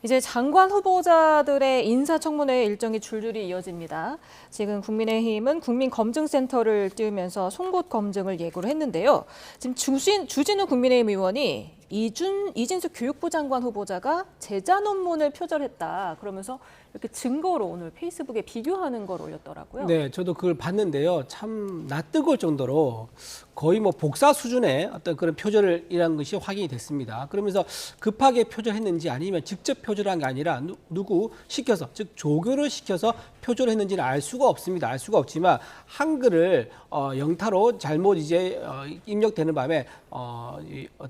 이제 장관 후보자들의 인사청문회 일정이 줄줄이 이어집니다. 지금 국민의힘은 국민검증센터를 띄우면서 송곳 검증을 예고를 했는데요. 지금 주진우 국민의힘 의원이 이진수 교육부 장관 후보자가 제자 논문을 표절했다. 그러면서 이렇게 증거로 오늘 페이스북에 비교하는 걸 올렸더라고요. 네, 저도 그걸 봤는데요. 참 낯뜨거울 정도로 거의 뭐 복사 수준의 어떤 그런 표절이라는 것이 확인이 됐습니다. 그러면서 급하게 표절했는지 아니면 직접 표절한 게 아니라 누구 시켜서, 즉 조교를 시켜서 표절했는지는 알 수가 없습니다. 알 수가 없지만 한글을 영타로 잘못 이제 입력되는 바람에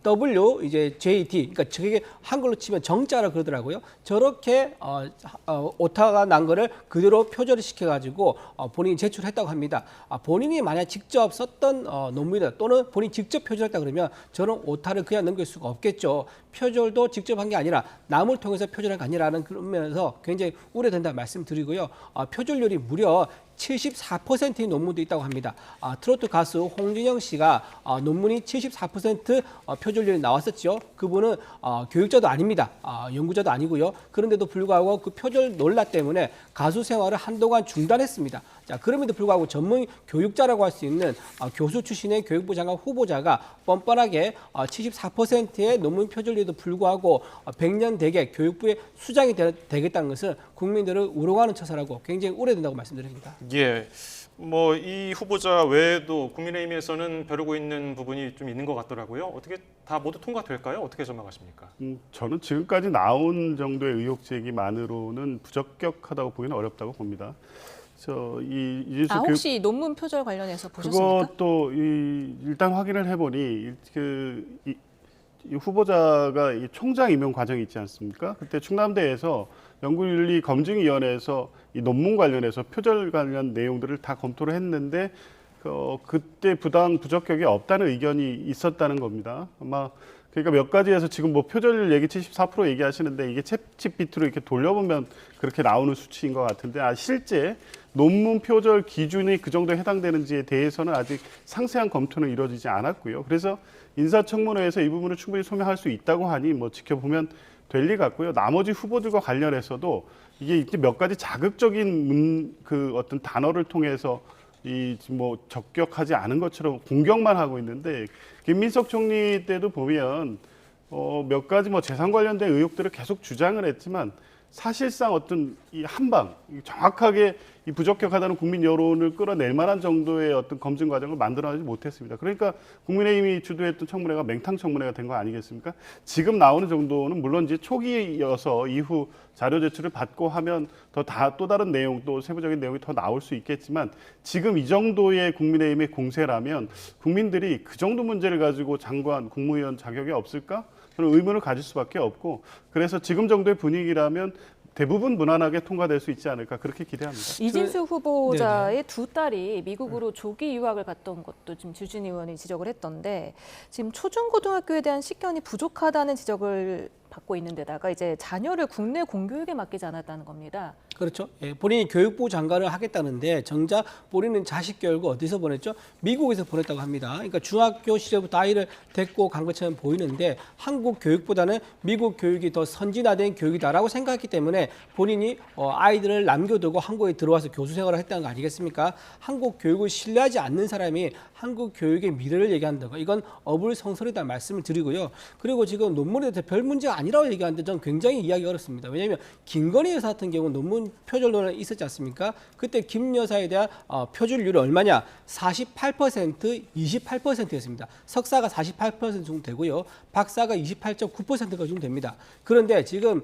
W 이제 JT, 그러니까 저게 한글로 치면 정자라 그러더라고요. 저렇게 오타가 난 거를 그대로 표절을 시켜가지고 본인이 제출했다고 합니다. 본인이 만약 직접 썼던 논문이다 또는 본인이 직접 표절했다 그러면 저런 오타를 그냥 넘길 수가 없겠죠. 표절도 직접 한 게 아니라 남을 통해서 표절한 게 아니라는 그런 면에서 굉장히 우려된다는 말씀드리고요. 표절률이 무려 74%의 논문도 있다고 합니다. 트로트 가수 홍진영 씨가 논문이 74% 표절률이 나왔었죠. 그분은 교육자도 아닙니다. 연구자도 아니고요. 그런데도 불구하고 그 표절 논란 때문에 가수 생활을 한동안 중단했습니다. 자, 그럼에도 불구하고 전문 교육자라고 할 수 있는 교수 출신의 교육부 장관 후보자가 뻔뻔하게 74%의 논문 표절률에도 불구하고 100년 대계 교육부의 수장이 되겠다는 것은 국민들을 우롱하는 처사라고 굉장히 우려된다고 말씀드립니다. 예, 뭐 이 후보자 외에도 국민의힘에서는 벼르고 있는 부분이 좀 있는 것 같더라고요. 어떻게 다 모두 통과될까요? 어떻게 전망하십니까? 저는 지금까지 나온 정도의 의혹 제기만으로는 부적격하다고 보기는 어렵다고 봅니다. 혹시 논문 표절 관련해서 보셨습니까? 그것도 일단 확인을 해보니 이 후보자가 이 총장 임용 과정이 있지 않습니까? 그때 충남대에서 연구윤리검증위원회에서 이 논문 관련해서 표절 관련 내용들을 다 검토를 했는데 그때 부적격이 없다는 의견이 있었다는 겁니다. 아마 그러니까 몇 가지에서 지금 뭐 표절 얘기 74% 얘기하시는데 이게 챗GPT로 이렇게 돌려보면 그렇게 나오는 수치인 것 같은데 실제 논문 표절 기준이 그 정도에 해당되는지에 대해서는 아직 상세한 검토는 이루어지지 않았고요. 그래서 인사청문회에서 이 부분을 충분히 소명할 수 있다고 하니 뭐 지켜보면 될 리 같고요. 나머지 후보들과 관련해서도 이게 몇 가지 자극적인 어떤 단어를 통해서 뭐 적격하지 않은 것처럼 공격만 하고 있는데 김민석 총리 때도 보면 몇 가지 뭐 재산 관련된 의혹들을 계속 주장을 했지만 사실상 어떤 이 한방 정확하게 이 부적격하다는 국민 여론을 끌어낼 만한 정도의 어떤 검증 과정을 만들어내지 못했습니다. 그러니까 국민의힘이 주도했던 청문회가 맹탕 청문회가 된 거 아니겠습니까? 지금 나오는 정도는 물론 이제 초기여서 이후 자료 제출을 받고 하면 또 다른 내용, 또 세부적인 내용이 더 나올 수 있겠지만 지금 이 정도의 국민의힘의 공세라면 국민들이 그 정도 문제를 가지고 장관, 국무위원 자격이 없을까? 저는 의문을 가질 수밖에 없고 그래서 지금 정도의 분위기라면 대부분 무난하게 통과될 수 있지 않을까 그렇게 기대합니다. 이진수 후보자의 두 딸이 미국으로 조기 유학을 갔던 것도 지금 주진 의원이 지적을 했던데 지금 초중고등학교에 대한 식견이 부족하다는 지적을 받고 있는 데다가 이제 자녀를 국내 공교육에 맡기지 않았다는 겁니다. 그렇죠. 예, 본인이 교육부 장관을 하겠다는데 정작 본인은 자식 교육을 어디서 보냈죠? 미국에서 보냈다고 합니다. 그러니까 중학교 시절부터 아이를 데리고 간 것처럼 보이는데 한국 교육보다는 미국 교육이 더 선진화된 교육이다라고 생각했기 때문에 본인이 아이들을 남겨두고 한국에 들어와서 교수 생활을 했다는 거 아니겠습니까? 한국 교육을 신뢰하지 않는 사람이 한국 교육의 미래를 얘기한다고 이건 어불성설이다 말씀을 드리고요. 그리고 지금 논문에 대해서 별 문제가 아니라고 얘기하는데 저는 굉장히 이해하기 어렵습니다. 왜냐하면 김건희 여사 같은 경우는 논문 표절 논란이 있었지 않습니까? 그때 김 여사에 대한 표절률이 얼마냐? 48%, 28%였습니다. 석사가 48% 정도 되고요. 박사가 28.9%가 정도 됩니다. 그런데 지금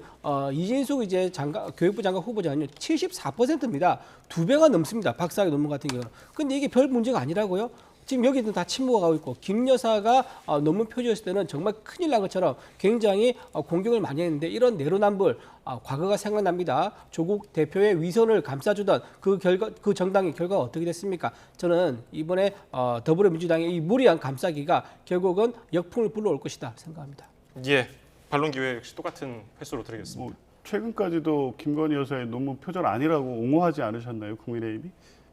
이진숙 이제 교육부 장관 후보자는 74%입니다. 2배가 넘습니다. 박사학위 논문 같은 경우는. 근데 이게 별 문제가 아니라고요? 지금 여기는 다 침묵하고 있고 김 여사가 논문 표절했을 때는 정말 큰일 난 것처럼 굉장히 공격을 많이 했는데 이런 내로남불 과거가 생각납니다. 조국 대표의 위선을 감싸주던 그 정당의 결과가 어떻게 됐습니까? 저는 이번에 더불어민주당의 이 무리한 감싸기가 결국은 역풍을 불러올 것이다 생각합니다. 예, 반론 기회 역시 똑같은 횟수로 드리겠습니다. 최근까지도 김건희 여사의 논문 표절 아니라고 옹호하지 않으셨나요, 국민의힘이?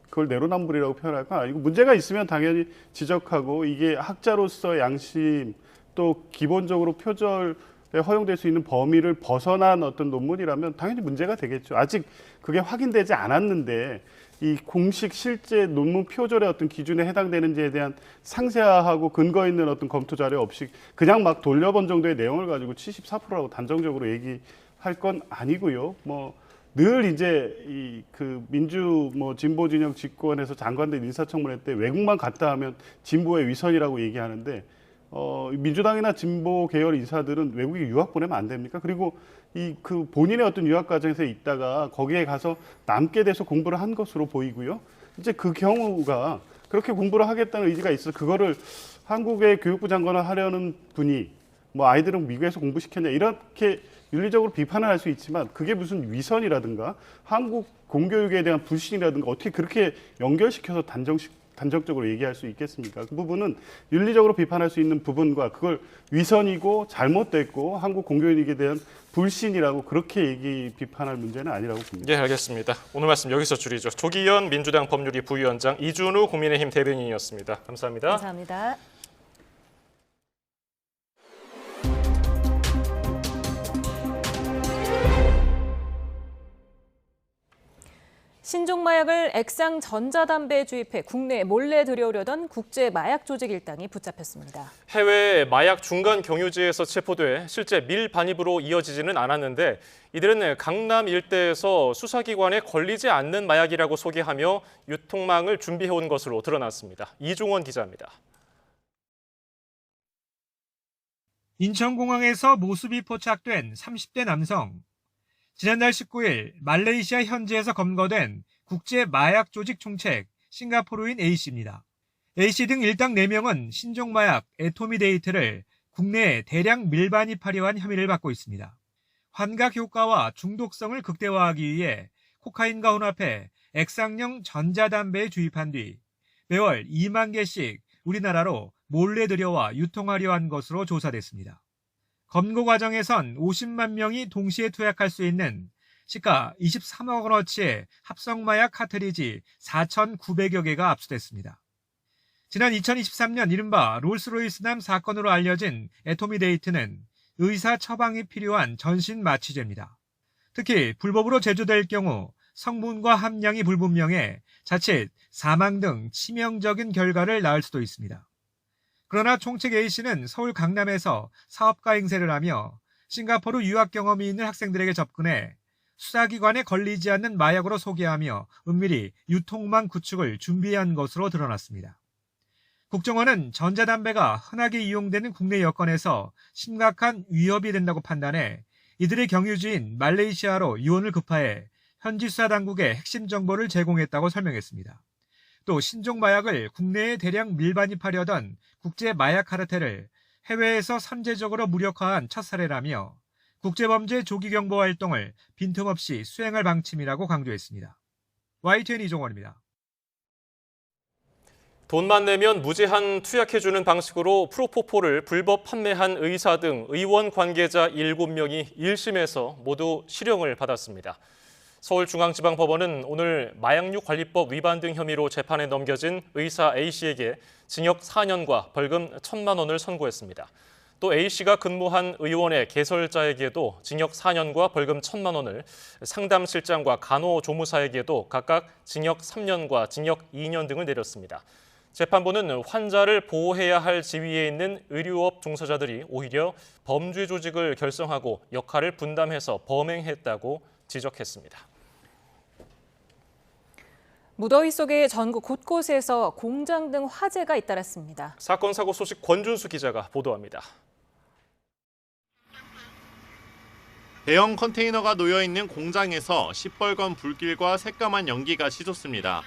그걸 내로남불이라고 표현할 건 아니고 문제가 있으면 당연히 지적하고 이게 학자로서의 양심 또 기본적으로 표절에 허용될 수 있는 범위를 벗어난 어떤 논문이라면 당연히 문제가 되겠죠. 아직 그게 확인되지 않았는데 이 공식 실제 논문 표절의 어떤 기준에 해당되는지에 대한 상세하고 근거 있는 어떤 검토 자료 없이 그냥 막 돌려본 정도의 내용을 가지고 74%라고 단정적으로 얘기할 건 아니고요. 뭐 늘 이제 그 민주 진보 진영 집권에서 장관들 인사청문회 때 외국만 갔다 하면 진보의 위선이라고 얘기하는데 민주당이나 진보 계열 인사들은 외국에 유학 보내면 안 됩니까? 그리고 그 본인의 어떤 유학 과정에서 있다가 거기에 가서 남게 돼서 공부를 한 것으로 보이고요. 이제 그 경우가 그렇게 공부를 하겠다는 의지가 있어 그거를 한국의 교육부 장관을 하려는 분이 아이들은 미국에서 공부시켰냐 이렇게 윤리적으로 비판을 할 수 있지만 그게 무슨 위선이라든가 한국 공교육에 대한 불신이라든가 어떻게 그렇게 연결시켜서 단정적으로 얘기할 수 있겠습니까? 그 부분은 윤리적으로 비판할 수 있는 부분과 그걸 위선이고 잘못됐고 한국 공교육에 대한 불신이라고 그렇게 비판할 문제는 아니라고 봅니다. 예, 알겠습니다. 오늘 말씀 여기서 줄이죠. 조기현 민주당 법률위 부위원장, 이준우 국민의힘 대변인이었습니다. 감사합니다. 감사합니다. 신종 마약을 액상 전자담배에 주입해 국내에 몰래 들여오려던 국제 마약 조직 일당이 붙잡혔습니다. 해외 마약 중간 경유지에서 체포돼 실제 밀반입으로 이어지지는 않았는데 이들은 강남 일대에서 수사기관에 걸리지 않는 마약이라고 소개하며 유통망을 준비해온 것으로 드러났습니다. 이종원 기자입니다. 인천공항에서 모습이 포착된 30대 남성. 지난달 19일 말레이시아 현지에서 검거된 국제 마약 조직 총책 싱가포르인 A씨입니다. A씨 등 일당 4명은 신종 마약 애토미데이트를 국내에 대량 밀반입하려 한 혐의를 받고 있습니다. 환각 효과와 중독성을 극대화하기 위해 코카인과 혼합해 액상형 전자담배에 주입한 뒤 매월 2만 개씩 우리나라로 몰래 들여와 유통하려 한 것으로 조사됐습니다. 검거 과정에선 50만 명이 동시에 투약할 수 있는 시가 23억 원어치의 합성마약 카트리지 4,900여 개가 압수됐습니다. 지난 2023년 이른바 롤스로이스남 사건으로 알려진 애토미데이트는 의사 처방이 필요한 전신 마취제입니다. 특히 불법으로 제조될 경우 성분과 함량이 불분명해 자칫 사망 등 치명적인 결과를 낳을 수도 있습니다. 그러나 총책 A씨는 서울 강남에서 사업가 행세를 하며 싱가포르 유학 경험이 있는 학생들에게 접근해 수사기관에 걸리지 않는 마약으로 소개하며 은밀히 유통망 구축을 준비한 것으로 드러났습니다. 국정원은 전자담배가 흔하게 이용되는 국내 여건에서 심각한 위협이 된다고 판단해 이들의 경유지인 말레이시아로 유원을 급파해 현지 수사당국에 핵심 정보를 제공했다고 설명했습니다. 또 신종 마약을 국내에 대량 밀반입하려던 국제 마약 카르텔을 해외에서 선제적으로 무력화한 첫 사례라며 국제범죄 조기경보 활동을 빈틈없이 수행할 방침이라고 강조했습니다. YTN 이종원입니다. 돈만 내면 무제한 투약해주는 방식으로 프로포폴을 불법 판매한 의사 등 의원 관계자 7명이 1심에서 모두 실형을 받았습니다. 서울중앙지방법원은 오늘 마약류관리법 위반 등 혐의로 재판에 넘겨진 의사 A씨에게 징역 4년과 벌금 1,000만 원을 선고했습니다. 또 A씨가 근무한 의원의 개설자에게도 징역 4년과 벌금 1,000만 원을, 상담실장과 간호조무사에게도 각각 징역 3년과 징역 2년 등을 내렸습니다. 재판부는 환자를 보호해야 할 지위에 있는 의료업 종사자들이 오히려 범죄 조직을 결성하고 역할을 분담해서 범행했다고 지적했습니다. 무더위 속에 전국 곳곳에서 공장 등 화재가 잇따랐습니다. 사건 사고 소식 권준수 기자가 보도합니다. 대형 컨테이너가 놓여있는 공장에서 시뻘건 불길과 새까만 연기가 치솟습니다.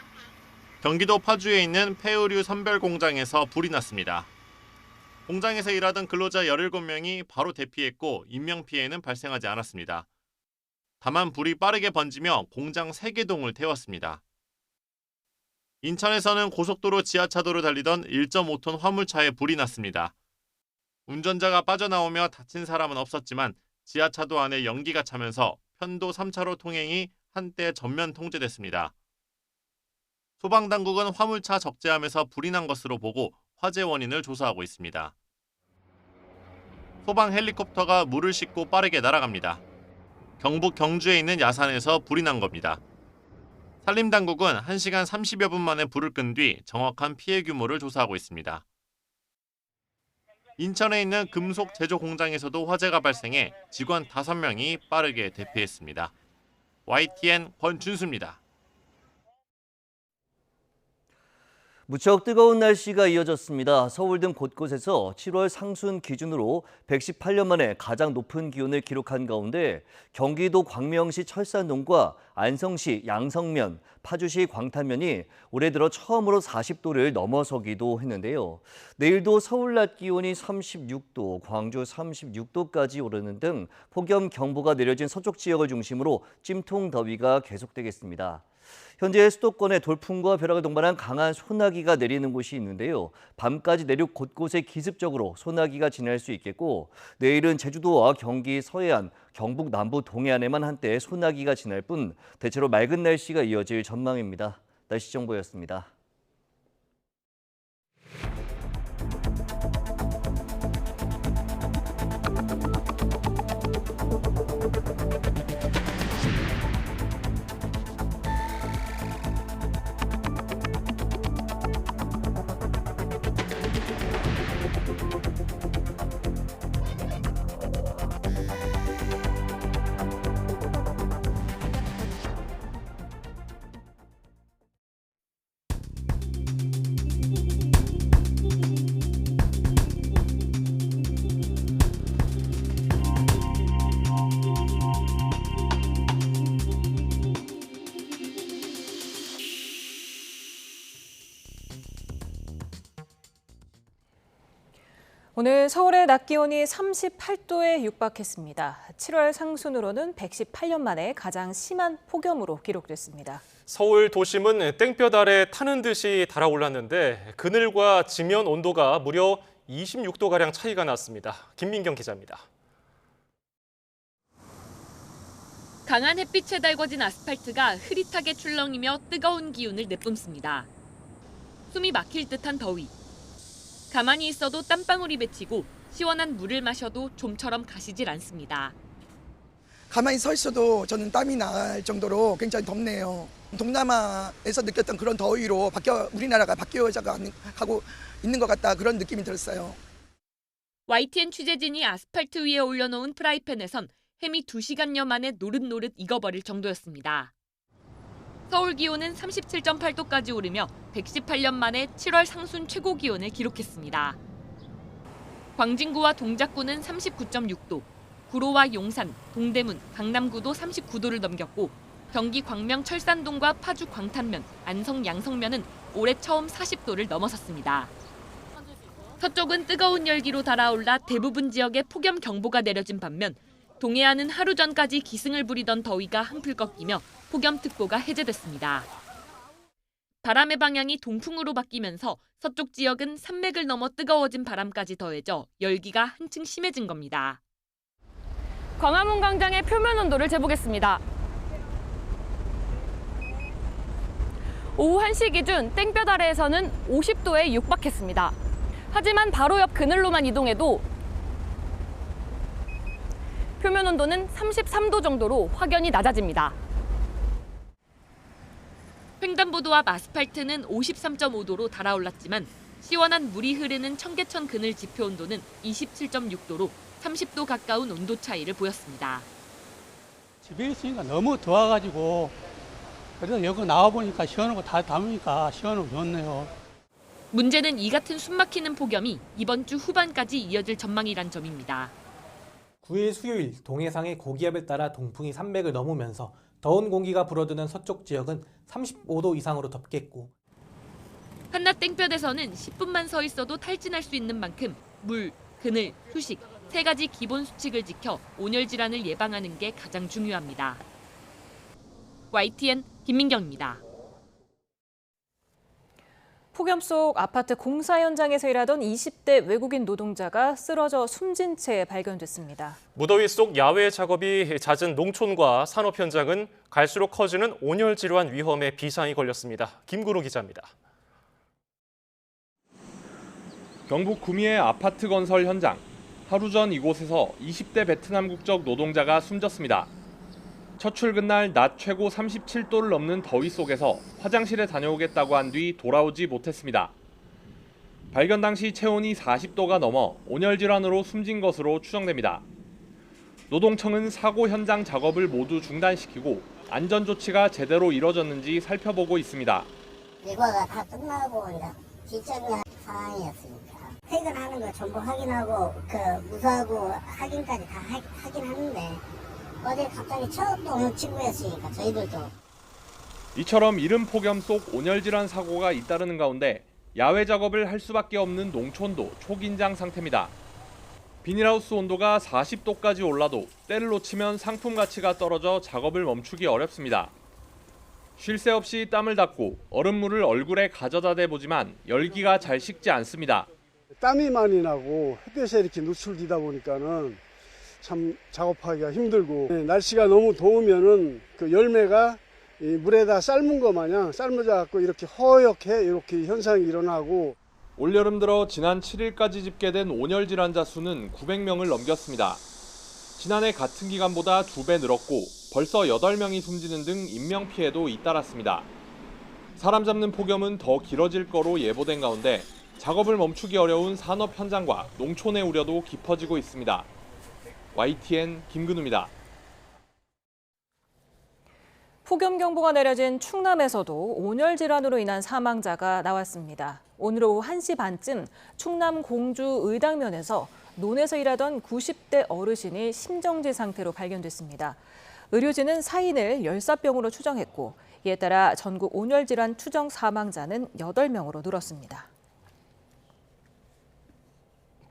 경기도 파주에 있는 폐의류 선별 공장에서 불이 났습니다. 공장에서 일하던 근로자 17명이 바로 대피했고 인명피해는 발생하지 않았습니다. 다만 불이 빠르게 번지며 공장 3개 동을 태웠습니다. 인천에서는 고속도로 지하차도를 달리던 1.5톤 화물차에 불이 났습니다. 운전자가 빠져나오며 다친 사람은 없었지만 지하차도 안에 연기가 차면서 편도 3차로 통행이 한때 전면 통제됐습니다. 소방당국은 화물차 적재함에서 불이 난 것으로 보고 화재 원인을 조사하고 있습니다. 소방 헬리콥터가 물을 싣고 빠르게 날아갑니다. 경북 경주에 있는 야산에서 불이 난 겁니다. 산림당국은 1시간 30여 분 만에 불을 끈 뒤 정확한 피해 규모를 조사하고 있습니다. 인천에 있는 금속 제조 공장에서도 화재가 발생해 직원 5명이 빠르게 대피했습니다. YTN 권준수입니다. 무척 뜨거운 날씨가 이어졌습니다. 서울 등 곳곳에서 7월 상순 기준으로 118년 만에 가장 높은 기온을 기록한 가운데 경기도 광명시 철산동과 안성시 양성면, 파주시 광탄면이 올해 들어 처음으로 40도를 넘어서기도 했는데요. 내일도 서울 낮 기온이 36도, 광주 36도까지 오르는 등 폭염경보가 내려진 서쪽 지역을 중심으로 찜통 더위가 계속되겠습니다. 현재 수도권에 돌풍과 벼락을 동반한 강한 소나기가 내리는 곳이 있는데요. 밤까지 내륙 곳곳에 기습적으로 소나기가 지날 수 있겠고 내일은 제주도와 경기 서해안, 경북 남부 동해안에만 한때 소나기가 지날 뿐 대체로 맑은 날씨가 이어질 전망입니다. 날씨 정보였습니다. 오늘 서울의 낮 기온이 38도에 육박했습니다. 7월 상순으로는 118년 만에 가장 심한 폭염으로 기록됐습니다. 서울 도심은 땡볕 아래 타는 듯이 달아올랐는데 그늘과 지면 온도가 무려 26도가량 차이가 났습니다. 김민경 기자입니다. 강한 햇빛에 달궈진 아스팔트가 흐릿하게 출렁이며 뜨거운 기운을 내뿜습니다. 숨이 막힐 듯한 더위. 가만히 있어도 땀방울이 맺히고 시원한 물을 마셔도 좀처럼 가시질 않습니다. 가만히 서 있어도 저는 땀이 날 정도로 굉장히 덥네요. 동남아에서 느꼈던 그런 더위로 우리나라가 바뀌어가고 있는 것 같다, 그런 느낌이 들었어요. YTN 취재진이 아스팔트 위에 올려놓은 프라이팬에선 햄이 2시간여 만에 노릇노릇 익어버릴 정도였습니다. 서울 기온은 37.8도까지 오르며 118년 만에 7월 상순 최고 기온을 기록했습니다. 광진구와 동작구는 39.6도, 구로와 용산, 동대문, 강남구도 39도를 넘겼고 경기 광명 철산동과 파주 광탄면, 안성 양성면은 올해 처음 40도를 넘어섰습니다. 서쪽은 뜨거운 열기로 달아올라 대부분 지역에 폭염 경보가 내려진 반면 동해안은 하루 전까지 기승을 부리던 더위가 한풀 꺾이며 폭염특보가 해제됐습니다. 바람의 방향이 동풍으로 바뀌면서 서쪽 지역은 산맥을 넘어 뜨거워진 바람까지 더해져 열기가 한층 심해진 겁니다. 광화문 광장의 표면 온도를 재보겠습니다. 오후 1시 기준 땡볕 아래에서는 50도에 육박했습니다. 하지만 바로 옆 그늘로만 이동해도 표면 온도는 33도 정도로 확연히 낮아집니다. 횡단보도 앞 아스팔트는 53.5도로 달아올랐지만 시원한 물이 흐르는 청계천 그늘 지표 온도는 27.6도로 30도 가까운 온도 차이를 보였습니다. 집에 있으니까 너무 더워가지고 그래서 여기 나와보니까 시원하고 다 담으니까 시원하고 좋네요. 문제는 이 같은 숨막히는 폭염이 이번 주 후반까지 이어질 전망이란 점입니다. 9일 수요일 동해상의 고기압을 따라 동풍이 산맥을 넘으면서 더운 공기가 불어드는 서쪽 지역은 35도 이상으로 덥겠고 한낮 땡볕에서는 10분만 서 있어도 탈진할 수 있는 만큼 물, 그늘, 휴식 3가지 기본 수칙을 지켜 온열 질환을 예방하는 게 가장 중요합니다. YTN 김민경입니다. 폭염 속 아파트 공사 현장에서 일하던 20대 외국인 노동자가 쓰러져 숨진 채 발견됐습니다. 무더위 속 야외 작업이 잦은 농촌과 산업 현장은 갈수록 커지는 온열 질환 위험에 비상이 걸렸습니다. 김구루 기자입니다. 경북 구미의 아파트 건설 현장. 하루 전 이곳에서 20대 베트남 국적 노동자가 숨졌습니다. 첫 출근 날 낮 최고 37도를 넘는 더위 속에서 화장실에 다녀오겠다고 한 뒤 돌아오지 못했습니다. 발견 당시 체온이 40도가 넘어 온열 질환으로 숨진 것으로 추정됩니다. 노동청은 사고 현장 작업을 모두 중단시키고 안전 조치가 제대로 이뤄졌는지 살펴보고 있습니다. 예고가 다 끝나고 이제 지적인 상황이었으니까 퇴근하는 거 전부 확인하고 무사하고 확인까지 다 하긴 하는데 어제 갑자기 처음 오는 친구였으니까 저희들도 이처럼 이른 폭염 속 온열 질환 사고가 잇따르는 가운데 야외 작업을 할 수밖에 없는 농촌도 초긴장 상태입니다. 비닐하우스 온도가 40도까지 올라도 때를 놓치면 상품 가치가 떨어져 작업을 멈추기 어렵습니다. 쉴 새 없이 땀을 닦고 얼음물을 얼굴에 가져다 대보지만 열기가 잘 식지 않습니다. 땀이 많이 나고 햇볕에 이렇게 노출되다 보니까는 참 작업하기가 힘들고 날씨가 너무 더우면은 그 열매가 이 물에다 삶은 것 마냥 삶아져 갖고 이렇게 허옇게 이렇게 현상이 일어나고 올여름 들어 지난 7일까지 집계된 온열 질환자 수는 900명을 넘겼습니다. 지난해 같은 기간보다 2배 늘었고 벌써 8명이 숨지는 등 인명피해도 잇따랐습니다. 사람 잡는 폭염은 더 길어질 거로 예보된 가운데 작업을 멈추기 어려운 산업 현장과 농촌의 우려도 깊어지고 있습니다. YTN 김근우입니다. 폭염경보가 내려진 충남에서도 온열 질환으로 인한 사망자가 나왔습니다. 오늘 오후 1시 반쯤 충남 공주 의당면에서 논에서 일하던 90대 어르신이 심정지 상태로 발견됐습니다. 의료진은 사인을 열사병으로 추정했고 이에 따라 전국 온열 질환 추정 사망자는 8명으로 늘었습니다.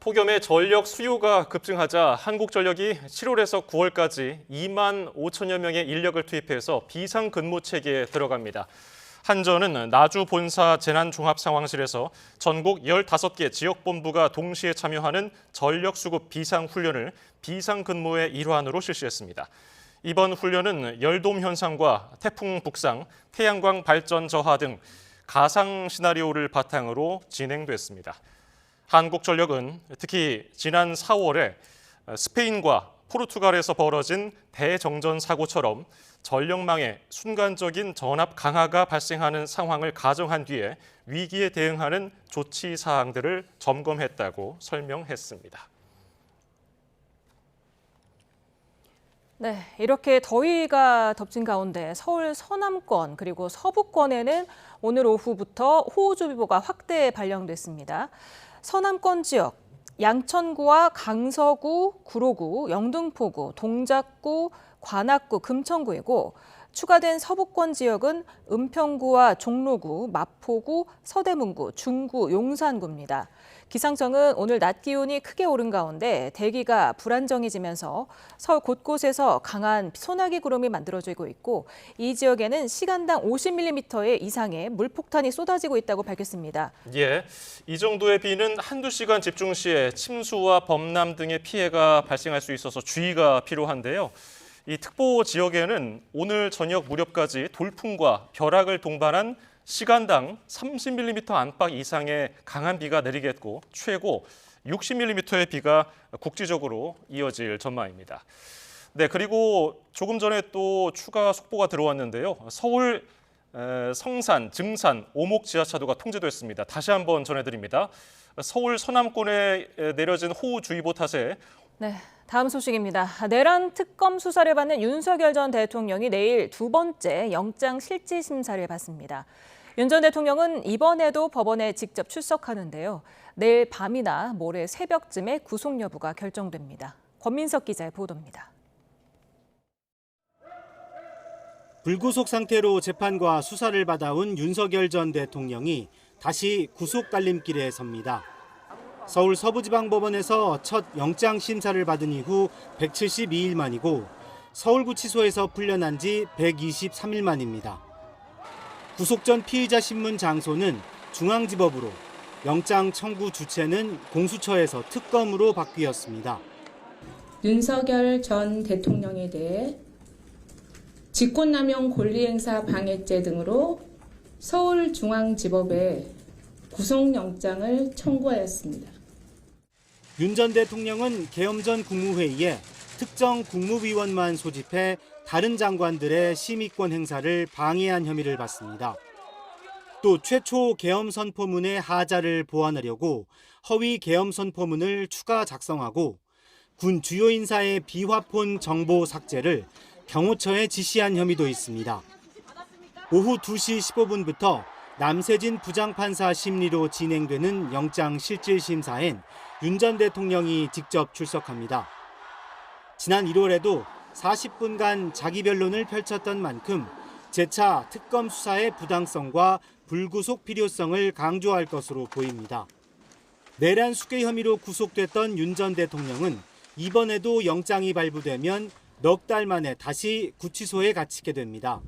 폭염의 전력 수요가 급증하자 한국전력이 7월에서 9월까지 2만 5천여 명의 인력을 투입해서 비상근무 체계에 들어갑니다. 한전은 나주 본사 재난종합상황실에서 전국 15개 지역본부가 동시에 참여하는 전력수급 비상훈련을 비상근무의 일환으로 실시했습니다. 이번 훈련은 열돔 현상과 태풍 북상, 태양광 발전 저하 등 가상 시나리오를 바탕으로 진행됐습니다. 한국전력은 특히 지난 4월에 스페인과 포르투갈에서 벌어진 대정전 사고처럼 전력망에 순간적인 전압 강화가 발생하는 상황을 가정한 뒤에 위기에 대응하는 조치 사항들을 점검했다고 설명했습니다. 네, 이렇게 더위가 덮친 가운데 서울 서남권 그리고 서부권에는 오늘 오후부터 호우주의보가 확대 발령됐습니다. 서남권 지역, 양천구와 강서구, 구로구, 영등포구, 동작구, 관악구, 금천구이고 추가된 서부권 지역은 은평구와 종로구, 마포구, 서대문구, 중구, 용산구입니다. 기상청은 오늘 낮 기온이 크게 오른 가운데 대기가 불안정해지면서 서울 곳곳에서 강한 소나기 구름이 만들어지고 있고 이 지역에는 시간당 50mm 이상의 물폭탄이 쏟아지고 있다고 밝혔습니다. 예, 이 정도의 비는 한두 시간 집중 시에 침수와 범람 등의 피해가 발생할 수 있어서 주의가 필요한데요. 이 특보 지역에는 오늘 저녁 무렵까지 돌풍과 벼락을 동반한 시간당 30mm 안팎 이상의 강한 비가 내리겠고 최고 60mm의 비가 국지적으로 이어질 전망입니다. 네, 그리고 조금 전에 또 추가 속보가 들어왔는데요. 서울 성산, 증산, 오목 지하차도가 통제됐습니다. 다시 한번 전해드립니다. 서울 서남권에 내려진 호우주의보 탓에 네, 다음 소식입니다. 내란 특검 수사를 받는 윤석열 전 대통령이 내일 두 번째 영장 실질 심사를 받습니다. 윤 전 대통령은 이번에도 법원에 직접 출석하는데요. 내일 밤이나 모레 새벽쯤에 구속 여부가 결정됩니다. 권민석 기자의 보도입니다. 불구속 상태로 재판과 수사를 받아온 윤석열 전 대통령이 다시 구속 갈림길에 섭니다. 서울 서부지방법원에서 첫 영장 심사를 받은 이후 172일 만이고 서울구치소에서 풀려난 지 123일 만입니다. 구속 전 피의자 신문 장소는 중앙지법으로, 영장 청구 주체는 공수처에서 특검으로 바뀌었습니다. 윤석열 전 대통령에 대해 직권남용 권리행사 방해죄 등으로 서울중앙지법에 구속영장을 청구하였습니다. 윤 전 대통령은 계엄 전 국무회의에 특정 국무위원만 소집해 다른 장관들의 심의권 행사를 방해한 혐의를 받습니다. 또 최초 계엄 선포문의 하자를 보완하려고 허위 계엄 선포문을 추가 작성하고 군 주요 인사의 비화폰 정보 삭제를 경호처에 지시한 혐의도 있습니다. 오후 2시 15분부터 남세진 부장판사 심리로 진행되는 영장실질심사엔 윤 전 대통령이 직접 출석합니다. 지난 1월에도 40분간 자기 변론을 펼쳤던 만큼 재차 특검 수사의 부당성과 불구속 필요성을 강조할 것으로 보입니다. 내란 수괴 혐의로 구속됐던 윤 전 대통령은 이번에도 영장이 발부되면 넉 달 만에 다시 구치소에 갇히게 됩니다.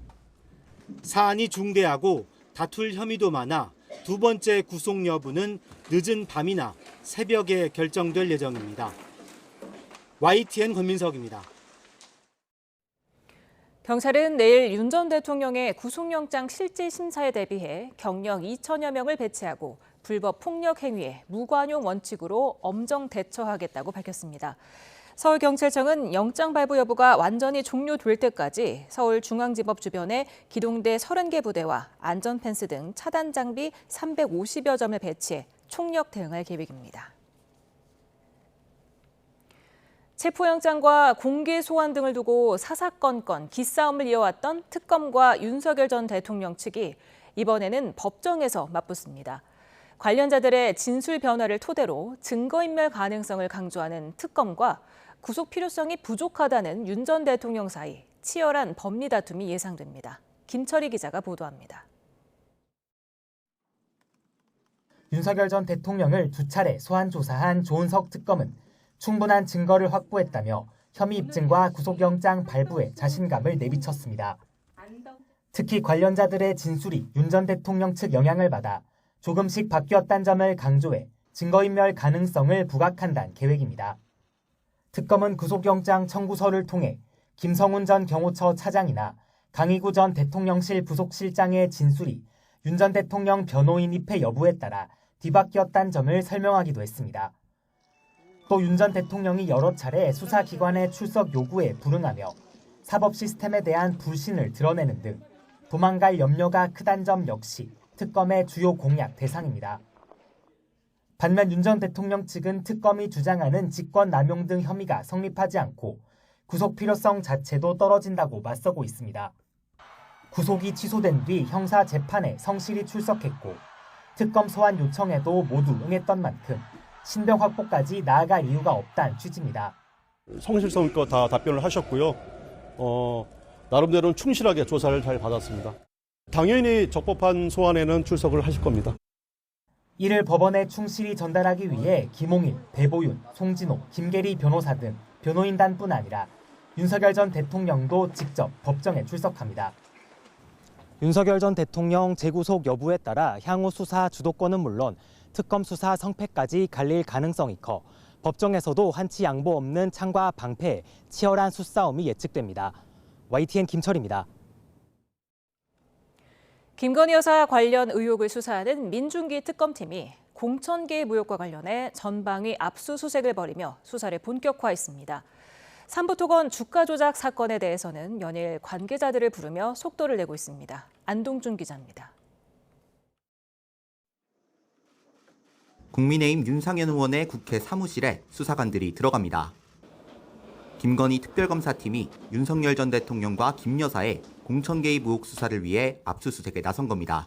사안이 중대하고 다툴 혐의도 많아 두 번째 구속 여부는 늦은 밤이나 새벽에 결정될 예정입니다. YTN 권민석입니다. 경찰은 내일 윤 전 대통령의 구속영장 실질심사에 대비해 경력 2천여 명을 배치하고 불법 폭력 행위에 무관용 원칙으로 엄정 대처하겠다고 밝혔습니다. 서울경찰청은 영장 발부 여부가 완전히 종료될 때까지 서울중앙지법 주변에 기동대 30개 부대와 안전펜스 등 차단 장비 350여 점을 배치해 총력 대응할 계획입니다. 체포영장과 공개 소환 등을 두고 사사건건 기싸움을 이어왔던 특검과 윤석열 전 대통령 측이 이번에는 법정에서 맞붙습니다. 관련자들의 진술 변화를 토대로 증거인멸 가능성을 강조하는 특검과 구속 필요성이 부족하다는 윤 전 대통령 사이 치열한 법리 다툼이 예상됩니다. 김철희 기자가 보도합니다. 윤석열 전 대통령을 2차례 소환 조사한 조은석 특검은 충분한 증거를 확보했다며 혐의 입증과 구속영장 발부에 자신감을 내비쳤습니다. 특히 관련자들의 진술이 윤 전 대통령 측 영향을 받아 조금씩 바뀌었다는 점을 강조해 증거인멸 가능성을 부각한다는 계획입니다. 특검은 구속영장 청구서를 통해 김성훈 전 경호처 차장이나 강희구 전 대통령실 부속실장의 진술이 윤 전 대통령 변호인 입회 여부에 따라 뒤바뀌었다는 점을 설명하기도 했습니다. 또 윤 전 대통령이 여러 차례 수사기관의 출석 요구에 불응하며 사법 시스템에 대한 불신을 드러내는 등 도망갈 염려가 크다는 점 역시 특검의 주요 공약 대상입니다. 반면 윤 전 대통령 측은 특검이 주장하는 직권남용 등 혐의가 성립하지 않고 구속 필요성 자체도 떨어진다고 맞서고 있습니다. 구속이 취소된 뒤 형사 재판에 성실히 출석했고 특검 소환 요청에도 모두 응했던 만큼 신병 확보까지 나아갈 이유가 없다는 취지입니다. 성실성껏 다 답변을 하셨고요. 나름대로는 충실하게 조사를 잘 받았습니다. 당연히 적법한 소환에는 출석을 하실 겁니다. 이를 법원에 충실히 전달하기 위해 김홍일, 배보윤, 송진호, 김계리 변호사 등 변호인단뿐 아니라 윤석열 전 대통령도 직접 법정에 출석합니다. 윤석열 전 대통령 재구속 여부에 따라 향후 수사 주도권은 물론 특검 수사 성패까지 갈릴 가능성이 커 법정에서도 한치 양보 없는 창과 방패에 치열한 수싸움이 예측됩니다. YTN 김철입니다. 김건희 여사 관련 의혹을 수사하는 민중기 특검팀이 공천 개입 의혹과 관련해 전방위 압수수색을 벌이며 수사를 본격화했습니다. 삼부토건 주가 조작 사건에 대해서는 연일 관계자들을 부르며 속도를 내고 있습니다. 안동준 기자입니다. 국민의힘 윤상현 의원의 국회 사무실에 수사관들이 들어갑니다. 김건희 특별검사팀이 윤석열 전 대통령과 김 여사의 공천 개입 의혹 수사를 위해 압수수색에 나선 겁니다.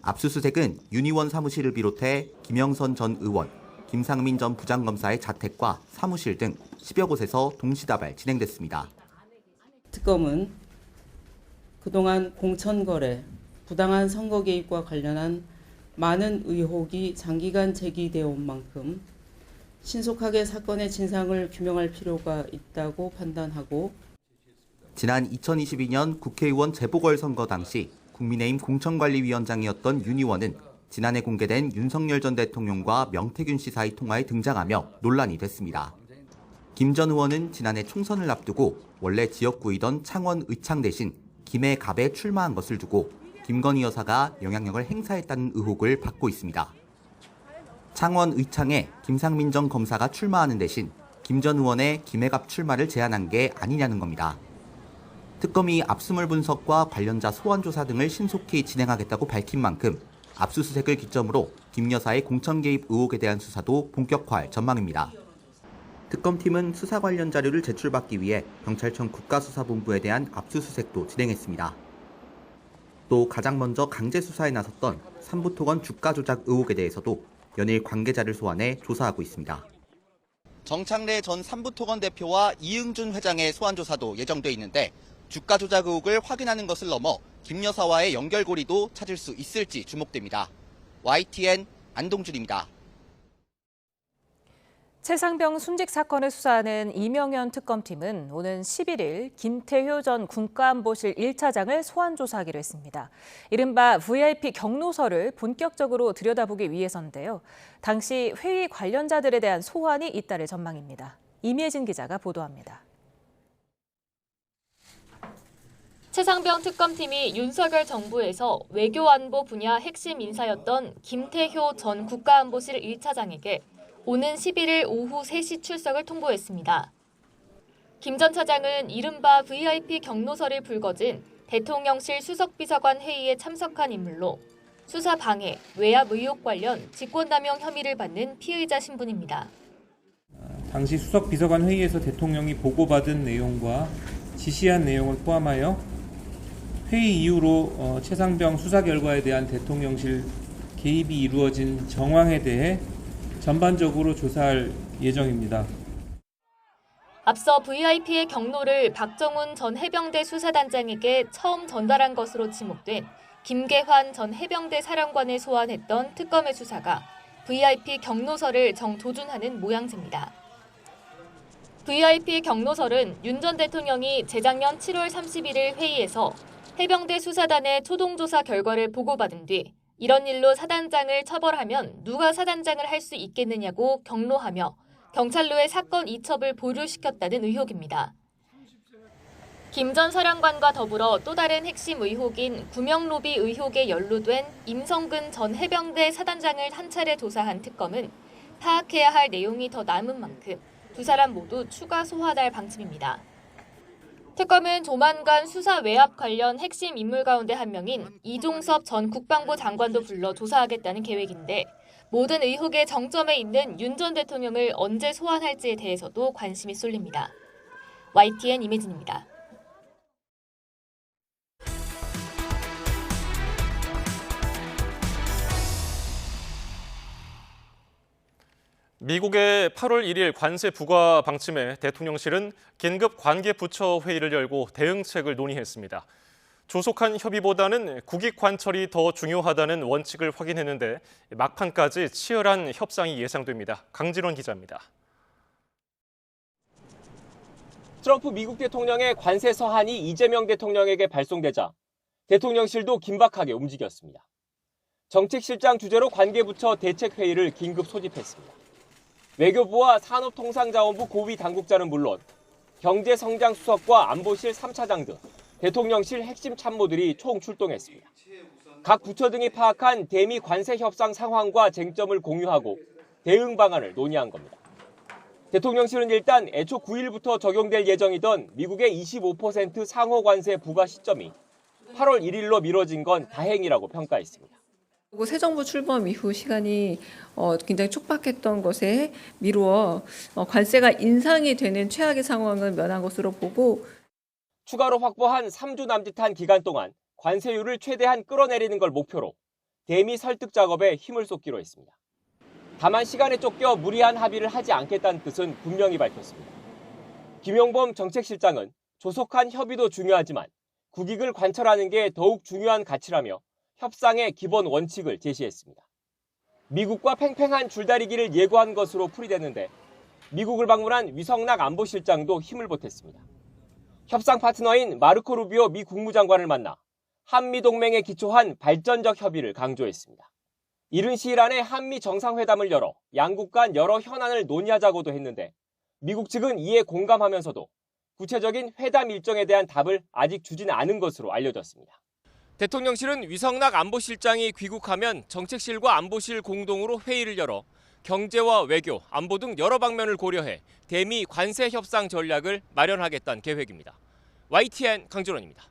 압수수색은 윤 의원 사무실을 비롯해 김영선 전 의원, 김상민 전 부장검사의 자택과 사무실 등 10여 곳에서 동시다발 진행됐습니다. 특검은 그동안 공천거래, 부당한 선거 개입과 관련한 많은 의혹이 장기간 제기되어 온 만큼 신속하게 사건의 진상을 규명할 필요가 있다고 판단하고 지난 2022년 국회의원 재보궐선거 당시 국민의힘 공천관리위원장이었던 윤 의원은 지난해 공개된 윤석열 전 대통령과 명태균 씨 사이 통화에 등장하며 논란이 됐습니다. 김 전 의원은 지난해 총선을 앞두고 원래 지역구이던 창원 의창 대신 김해 갑에 출마한 것을 두고 김건희 여사가 영향력을 행사했다는 의혹을 받고 있습니다. 창원 의창에 김상민 전 검사가 출마하는 대신 김 전 의원의 김해갑 출마를 제안한 게 아니냐는 겁니다. 특검이 압수물 분석과 관련자 소환 조사 등을 신속히 진행하겠다고 밝힌 만큼 압수수색을 기점으로 김 여사의 공천 개입 의혹에 대한 수사도 본격화할 전망입니다. 특검팀은 수사 관련 자료를 제출받기 위해 경찰청 국가수사본부에 대한 압수수색도 진행했습니다. 또 가장 먼저 강제 수사에 나섰던 삼부토건 주가 조작 의혹에 대해서도 연일 관계자를 소환해 조사하고 있습니다. 정창래 전 삼부토건 대표와 이응준 회장의 소환 조사도 예정돼 있는데 주가 조작 의혹을 확인하는 것을 넘어 김 여사와의 연결고리도 찾을 수 있을지 주목됩니다. YTN 안동준입니다. 최상병 순직 사건을 수사하는 이명현 특검팀은 오는 11일 김태효 전 국가안보실 1차장을 소환 조사하기로 했습니다. 이른바 VIP 경로서를 본격적으로 들여다보기 위해서인데요. 당시 회의 관련자들에 대한 소환이 잇따를 전망입니다. 임예진 기자가 보도합니다. 최상병 특검팀이 윤석열 정부에서 외교안보 분야 핵심 인사였던 김태효 전 국가안보실 1차장에게 오는 11일 오후 3시 출석을 통보했습니다. 김 전 차장은 이른바 VIP 경로서를 불거진 대통령실 수석비서관 회의에 참석한 인물로 수사 방해, 외압 의혹 관련 직권남용 혐의를 받는 피의자 신분입니다. 당시 수석비서관 회의에서 대통령이 보고받은 내용과 지시한 내용을 포함하여 회의 이후로 최상병 수사 결과에 대한 대통령실 개입이 이루어진 정황에 대해 전반적으로 조사할 예정입니다. 앞서 VIP의 경로를 박정훈 전 해병대 수사단장에게 처음 전달한 것으로 지목된 김계환 전 해병대 사령관을 소환했던 특검의 수사가 VIP 경로서를 정조준하는 모양새입니다. VIP 경로설은 윤 전 대통령이 재작년 7월 31일 회의에서 해병대 수사단의 초동조사 결과를 보고받은 뒤 이런 일로 사단장을 처벌하면 누가 사단장을 할 수 있겠느냐고 경로하며 경찰로의 사건 이첩을 보류시켰다는 의혹입니다. 김 전 사령관과 더불어 또 다른 핵심 의혹인 구명로비 의혹에 연루된 임성근 전 해병대 사단장을 한 차례 조사한 특검은 파악해야 할 내용이 더 남은 만큼 두 사람 모두 추가 소환할 방침입니다. 특검은 조만간 수사 외압 관련 핵심 인물 가운데 한 명인 이종섭 전 국방부 장관도 불러 조사하겠다는 계획인데 모든 의혹의 정점에 있는 윤 전 대통령을 언제 소환할지에 대해서도 관심이 쏠립니다. YTN 임혜진입니다. 미국의 8월 1일 관세 부과 방침에 대통령실은 긴급 관계부처 회의를 열고 대응책을 논의했습니다. 조속한 협의보다는 국익 관철이 더 중요하다는 원칙을 확인했는데 막판까지 치열한 협상이 예상됩니다. 강진원 기자입니다. 트럼프 미국 대통령의 관세 서한이 이재명 대통령에게 발송되자 대통령실도 긴박하게 움직였습니다. 정책실장 주재로 관계부처 대책회의를 긴급 소집했습니다. 외교부와 산업통상자원부 고위 당국자는 물론 경제성장수석과 안보실 3차장 등 대통령실 핵심 참모들이 총 출동했습니다. 각 부처 등이 파악한 대미 관세 협상 상황과 쟁점을 공유하고 대응 방안을 논의한 겁니다. 대통령실은 일단 애초 9일부터 적용될 예정이던 미국의 25% 상호 관세 부과 시점이 8월 1일로 미뤄진 건 다행이라고 평가했습니다. 새 정부 출범 이후 시간이 굉장히 촉박했던 것에 미루어 관세가 인상이 되는 최악의 상황을 면한 것으로 보고 추가로 확보한 3주 남짓한 기간 동안 관세율을 최대한 끌어내리는 걸 목표로 대미 설득 작업에 힘을 쏟기로 했습니다. 다만 시간에 쫓겨 무리한 합의를 하지 않겠다는 뜻은 분명히 밝혔습니다. 김용범 정책실장은 조속한 협의도 중요하지만 국익을 관철하는 게 더욱 중요한 가치라며 협상의 기본 원칙을 제시했습니다. 미국과 팽팽한 줄다리기를 예고한 것으로 풀이됐는데 미국을 방문한 위성락 안보실장도 힘을 보탰습니다. 협상 파트너인 마르코 루비오 미 국무장관을 만나 한미동맹에 기초한 발전적 협의를 강조했습니다. 이른 시일 안에 한미 정상회담을 열어 양국 간 여러 현안을 논의하자고도 했는데 미국 측은 이에 공감하면서도 구체적인 회담 일정에 대한 답을 아직 주지는 않은 것으로 알려졌습니다. 대통령실은 위성락 안보실장이 귀국하면 정책실과 안보실 공동으로 회의를 열어 경제와 외교, 안보 등 여러 방면을 고려해 대미 관세 협상 전략을 마련하겠다는 계획입니다. YTN 강준원입니다.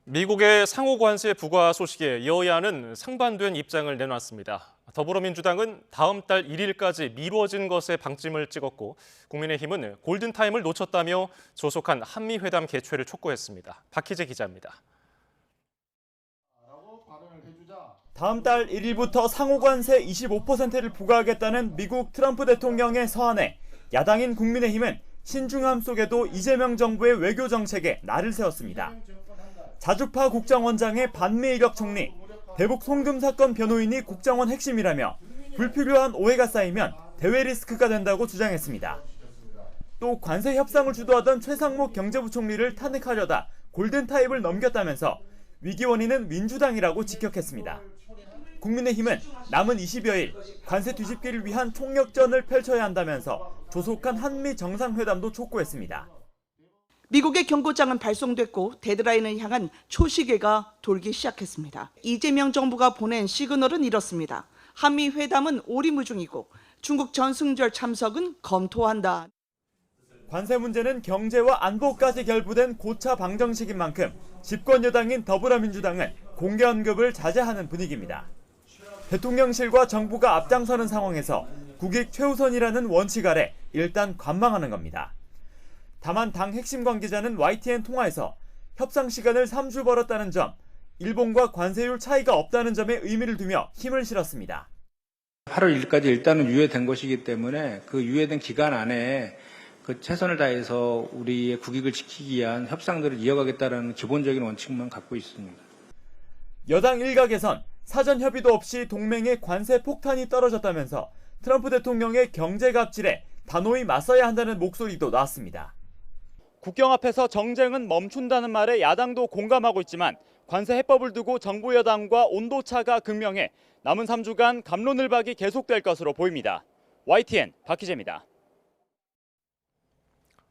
미국의 상호 관세 부과 소식에 여야는 상반된 입장을 내놨습니다. 더불어민주당은 다음 달 1일까지 미뤄진 것에 방점을 찍었고 국민의힘은 골든타임을 놓쳤다며 조속한 한미회담 개최를 촉구했습니다. 박희재 기자입니다. 다음 달 1일부터 상호관세 25%를 부과하겠다는 미국 트럼프 대통령의 서한에 야당인 국민의힘은 신중함 속에도 이재명 정부의 외교 정책에 날을 세웠습니다. 자주파 국정원장의 반미이력 총리, 대북 송금 사건 변호인이 국정원 핵심이라며 불필요한 오해가 쌓이면 대외 리스크가 된다고 주장했습니다. 또 관세 협상을 주도하던 최상목 경제부총리를 탄핵하려다 골든타임을 넘겼다면서 위기 원인은 민주당이라고 직격했습니다. 국민의힘은 남은 20여일 관세 뒤집기를 위한 총력전을 펼쳐야 한다면서 조속한 한미 정상회담도 촉구했습니다. 미국의 경고장은 발송됐고 데드라인을 향한 초시계가 돌기 시작했습니다. 이재명 정부가 보낸 시그널은 이렇습니다. 한미 회담은 오리무중이고 중국 전승절 참석은 검토한다. 관세 문제는 경제와 안보까지 결부된 고차 방정식인 만큼 집권 여당인 더불어민주당은 공개 언급을 자제하는 분위기입니다. 대통령실과 정부가 앞장서는 상황에서 국익 최우선이라는 원칙 아래 일단 관망하는 겁니다. 다만 당 핵심 관계자는 YTN 통화에서 협상 시간을 3주 벌었다는 점, 일본과 관세율 차이가 없다는 점에 의미를 두며 힘을 실었습니다. 8월 1일까지 일단은 유예된 것이기 때문에 그 유예된 기간 안에 그 최선을 다해서 우리의 국익을 지키기 위한 협상들을 이어가겠다는 기본적인 원칙만 갖고 있습니다. 여당 일각에선 사전 협의도 없이 동맹의 관세 폭탄이 떨어졌다면서 트럼프 대통령의 경제 갑질에 단호히 맞서야 한다는 목소리도 나왔습니다. 국경 앞에서 정쟁은 멈춘다는 말에 야당도 공감하고 있지만 관세 해법을 두고 정부 여당과 온도차가 극명해 남은 3주간 갑론을박이 계속될 것으로 보입니다. YTN 박희재입니다.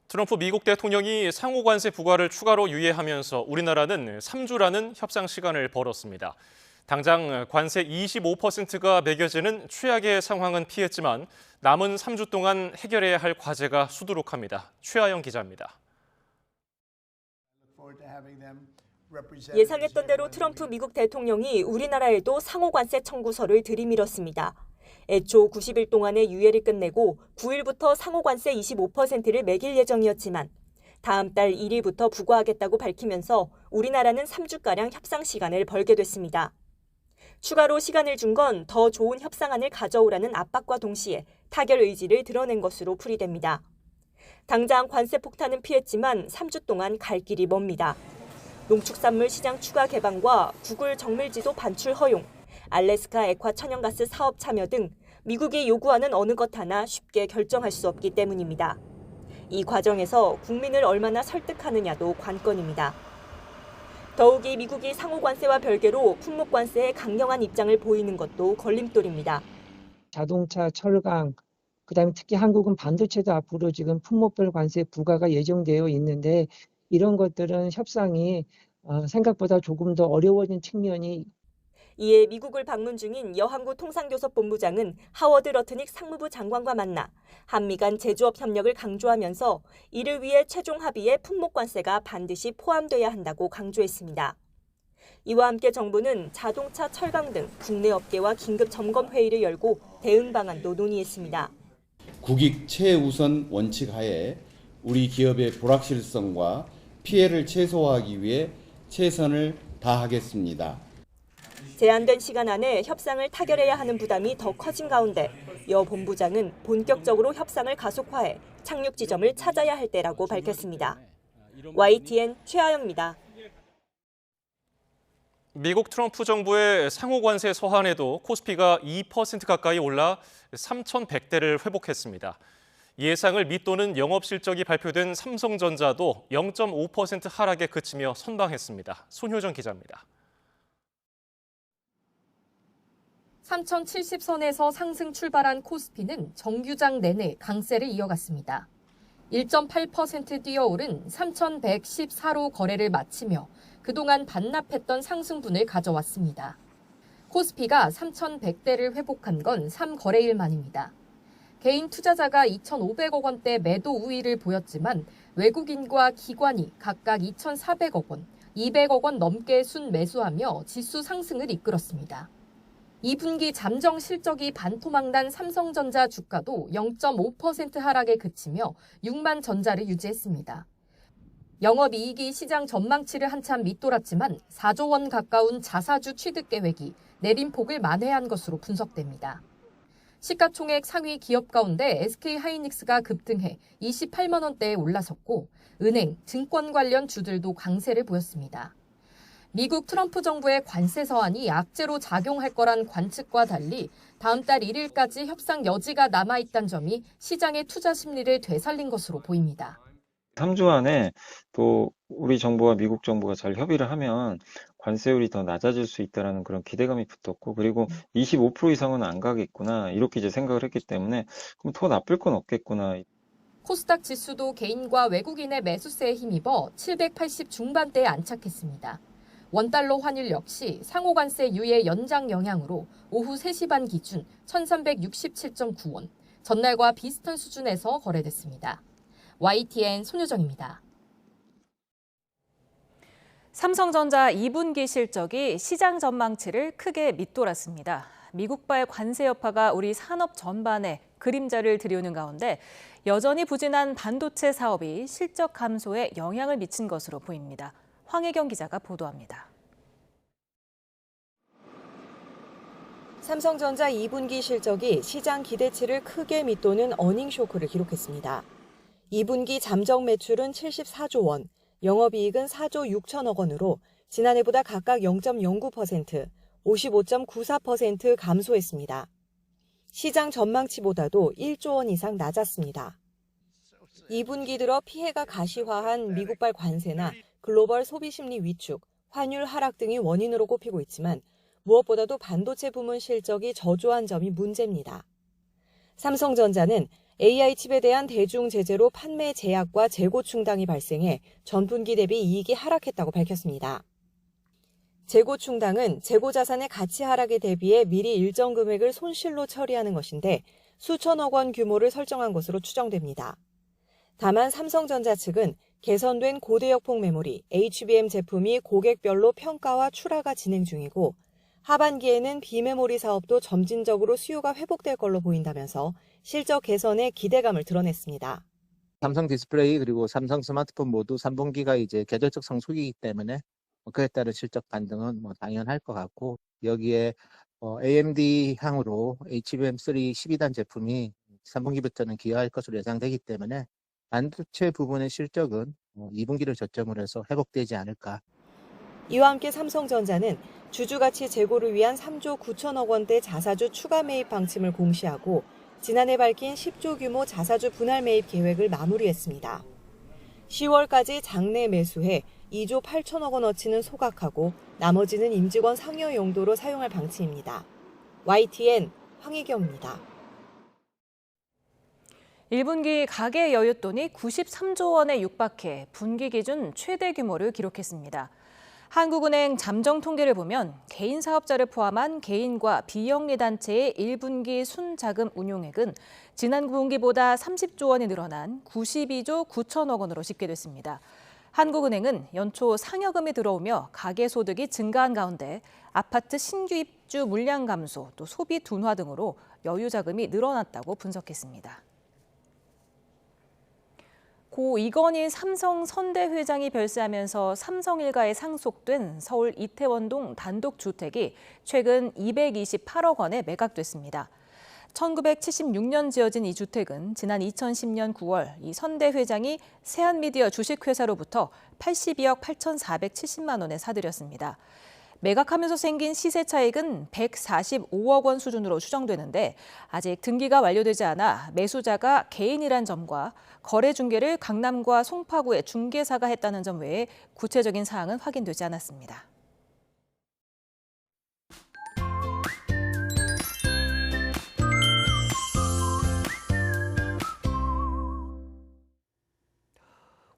트럼프 미국 대통령이 상호관세 부과를 추가로 유예하면서 우리나라는 3주라는 협상 시간을 벌었습니다. 당장 관세 25%가 매겨지는 최악의 상황은 피했지만 남은 3주 동안 해결해야 할 과제가 수두룩합니다. 최하영 기자입니다. 예상했던 대로 트럼프 미국 대통령이 우리나라에도 상호관세 청구서를 들이밀었습니다. 애초 90일 동안의 유예를 끝내고 9일부터 상호관세 25%를 매길 예정이었지만 다음 달 1일부터 부과하겠다고 밝히면서 우리나라는 3주가량 협상 시간을 벌게 됐습니다. 추가로 시간을 준 건 더 좋은 협상안을 가져오라는 압박과 동시에 타결 의지를 드러낸 것으로 풀이됩니다. 당장 관세 폭탄은 피했지만 3주 동안 갈 길이 멉니다. 농축산물 시장 추가 개방과 구글 정밀지도 반출 허용, 알래스카 액화 천연가스 사업 참여 등 미국이 요구하는 어느 것 하나 쉽게 결정할 수 없기 때문입니다. 이 과정에서 국민을 얼마나 설득하느냐도 관건입니다. 더욱이 미국이 상호관세와 별개로 품목관세에 강경한 입장을 보이는 것도 걸림돌입니다. 자동차, 철강, 그다음에 특히 한국은 반도체도 앞으로 지금 품목별 관세 부과가 예정되어 있는데 이런 것들은 협상이 생각보다 조금 더 어려워진 측면이. 이에 미국을 방문 중인 여항구 통상교섭본부장은 하워드 러트닉 상무부 장관과 만나 한미 간 제조업 협력을 강조하면서 이를 위해 최종 합의에 품목관세가 반드시 포함돼야 한다고 강조했습니다. 이와 함께 정부는 자동차, 철강 등 국내 업계와 긴급 점검 회의를 열고 대응 방안도 논의했습니다. 국익 최우선 원칙 하에 우리 기업의 불확실성과 피해를 최소화하기 위해 최선을 다하겠습니다. 제한된 시간 안에 협상을 타결해야 하는 부담이 더 커진 가운데 여 본부장은 본격적으로 협상을 가속화해 착륙 지점을 찾아야 할 때라고 밝혔습니다. YTN 최하영입니다. 미국 트럼프 정부의 상호관세 서한에도 코스피가 2% 가까이 올라 3,100대를 회복했습니다. 예상을 밑도는 영업실적이 발표된 삼성전자도 0.5% 하락에 그치며 선방했습니다. 손효정 기자입니다. 3,070선에서 상승 출발한 코스피는 정규장 내내 강세를 이어갔습니다. 1.8% 뛰어오른 3,114로 거래를 마치며 그동안 반납했던 상승분을 가져왔습니다. 코스피가 3,100대를 회복한 건 3거래일 만입니다. 개인 투자자가 2,500억 원대 매도 우위를 보였지만 외국인과 기관이 각각 2,400억 원, 200억 원 넘게 순매수하며 지수 상승을 이끌었습니다. 2분기 잠정 실적이 반토막난 삼성전자 주가도 0.5% 하락에 그치며 6만 전자를 유지했습니다. 영업이익이 시장 전망치를 한참 밑돌았지만 4조 원 가까운 자사주 취득 계획이 내림폭을 만회한 것으로 분석됩니다. 시가총액 상위 기업 가운데 SK하이닉스가 급등해 28만 원대에 올라섰고 은행, 증권 관련 주들도 강세를 보였습니다. 미국 트럼프 정부의 관세 서한이 악재로 작용할 거란 관측과 달리 다음 달 1일까지 협상 여지가 남아있다는 점이 시장의 투자 심리를 되살린 것으로 보입니다. 3주 안에 또 우리 정부와 미국 정부가 잘 협의를 하면 관세율이 더 낮아질 수 있다는 그런 기대감이 붙었고, 그리고 25% 이상은 안 가겠구나 이렇게 이제 생각을 했기 때문에 그럼 더 나쁠 건 없겠구나. 코스닥 지수도 개인과 외국인의 매수세에 힘입어 780 중반대에 안착했습니다. 원달러 환율 역시 상호관세 유예 연장 영향으로 오후 3시 반 기준 1367.9원, 전날과 비슷한 수준에서 거래됐습니다. YTN 손유정입니다. 삼성전자 2분기 실적이 시장 전망치를 크게 밑돌았습니다. 미국발 관세 여파가 우리 산업 전반에 그림자를 들이우는 가운데 여전히 부진한 반도체 사업이 실적 감소에 영향을 미친 것으로 보입니다. 황혜경 기자가 보도합니다. 삼성전자 2분기 실적이 시장 기대치를 크게 밑도는 어닝 쇼크를 기록했습니다. 2분기 잠정 매출은 74조 원, 영업이익은 4조 6천억 원으로 지난해보다 각각 0.09%, 55.94% 감소했습니다. 시장 전망치보다도 1조 원 이상 낮았습니다. 2분기 들어 피해가 가시화한 미국발 관세나 글로벌 소비 심리 위축, 환율 하락 등이 원인으로 꼽히고 있지만 무엇보다도 반도체 부문 실적이 저조한 점이 문제입니다. 삼성전자는 AI 칩에 대한 대중 제재로 판매 제약과 재고 충당이 발생해 전분기 대비 이익이 하락했다고 밝혔습니다. 재고 충당은 재고 자산의 가치 하락에 대비해 미리 일정 금액을 손실로 처리하는 것인데 수천억 원 규모를 설정한 것으로 추정됩니다. 다만 삼성전자 측은 개선된 고대역폭 메모리 HBM 제품이 고객별로 평가와 출하가 진행 중이고 하반기에는 비메모리 사업도 점진적으로 수요가 회복될 걸로 보인다면서 실적 개선에 기대감을 드러냈습니다. 삼성 디스플레이 그리고 삼성 스마트폰 모두 3분기가 이제 계절적 성수기이기 때문에 그에 따른 실적 반등은 당연할 것 같고, 여기에 AMD 향으로 HBM3 12단 제품이 3분기부터는 기여할 것으로 예상되기 때문에 반도체 부분의 실적은 2분기를 저점으로 해서 회복되지 않을까. 이와 함께 삼성전자는 주주가치 제고를 위한 3조 9천억 원대 자사주 추가 매입 방침을 공시하고 지난해 밝힌 10조 규모 자사주 분할 매입 계획을 마무리했습니다. 10월까지 장내 매수해 2조 8천억 원어치는 소각하고 나머지는 임직원 상여 용도로 사용할 방침입니다. YTN 황희경입니다. 1분기 가계 여윳돈이 93조 원에 육박해 분기 기준 최대 규모를 기록했습니다. 한국은행 잠정 통계를 보면 개인 사업자를 포함한 개인과 비영리 단체의 1분기 순자금 운용액은 지난 9분기보다 30조 원이 늘어난 92조 9천억 원으로 집계됐습니다. 한국은행은 연초 상여금이 들어오며 가계소득이 증가한 가운데 아파트 신규 입주 물량 감소, 또 소비 둔화 등으로 여유자금이 늘어났다고 분석했습니다. 고 이건희 삼성 선대 회장이 별세하면서 삼성 일가에 상속된 서울 이태원동 단독주택이 최근 228억 원에 매각됐습니다. 1976년 지어진 이 주택은 지난 2010년 9월 이 선대 회장이 세한미디어 주식회사로부터 82억 8,470만 원에 사들였습니다. 매각하면서 생긴 시세 차익은 145억 원 수준으로 추정되는데 아직 등기가 완료되지 않아 매수자가 개인이란 점과 거래 중개를 강남과 송파구의 중개사가 했다는 점 외에 구체적인 사항은 확인되지 않았습니다.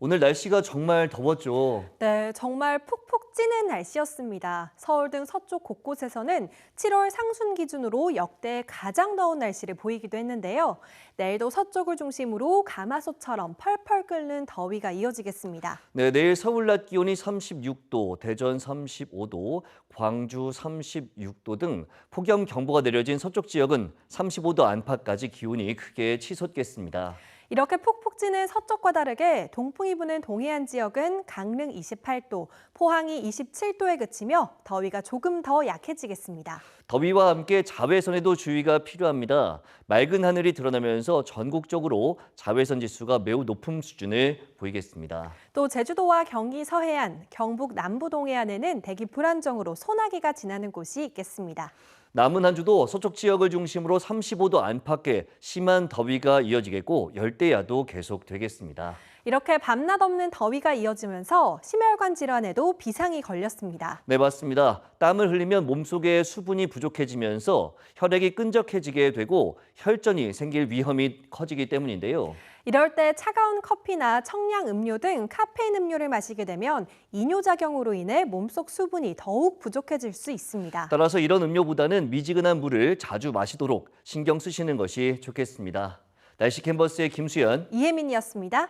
오늘 날씨가 정말 더웠죠. 네, 정말 푹푹 찌는 날씨였습니다. 서울 등 서쪽 곳곳에서는 7월 상순 기준으로 역대 가장 더운 날씨를 보이기도 했는데요. 내일도 서쪽을 중심으로 가마솥처럼 펄펄 끓는 더위가 이어지겠습니다. 네, 내일 서울 낮 기온이 36도, 대전 35도, 광주 36도 등 폭염 경보가 내려진 서쪽 지역은 35도 안팎까지 기온이 크게 치솟겠습니다. 이렇게 푹푹 찌는 서쪽과 다르게 동풍이 부는 동해안 지역은 강릉 28도, 포항이 27도에 그치며 더위가 조금 더 약해지겠습니다. 더위와 함께 자외선에도 주의가 필요합니다. 맑은 하늘이 드러나면서 전국적으로 자외선 지수가 매우 높은 수준을 보이겠습니다. 또 제주도와 경기 서해안, 경북 남부 동해안에는 대기 불안정으로 소나기가 지나는 곳이 있겠습니다. 남은 한 주도 서쪽 지역을 중심으로 35도 안팎의 심한 더위가 이어지겠고 열대야도 계속되겠습니다. 이렇게 밤낮 없는 더위가 이어지면서 심혈관 질환에도 비상이 걸렸습니다. 네, 맞습니다. 땀을 흘리면 몸속에 수분이 부족해지면서 혈액이 끈적해지게 되고 혈전이 생길 위험이 커지기 때문인데요. 이럴 때 차가운 커피나 청량 음료 등 카페인 음료를 마시게 되면 이뇨작용으로 인해 몸속 수분이 더욱 부족해질 수 있습니다. 따라서 이런 음료보다는 미지근한 물을 자주 마시도록 신경 쓰시는 것이 좋겠습니다. 날씨 캔버스의 김수연, 이혜민이었습니다.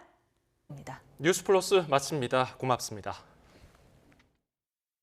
뉴스 플러스 마칩니다. 고맙습니다.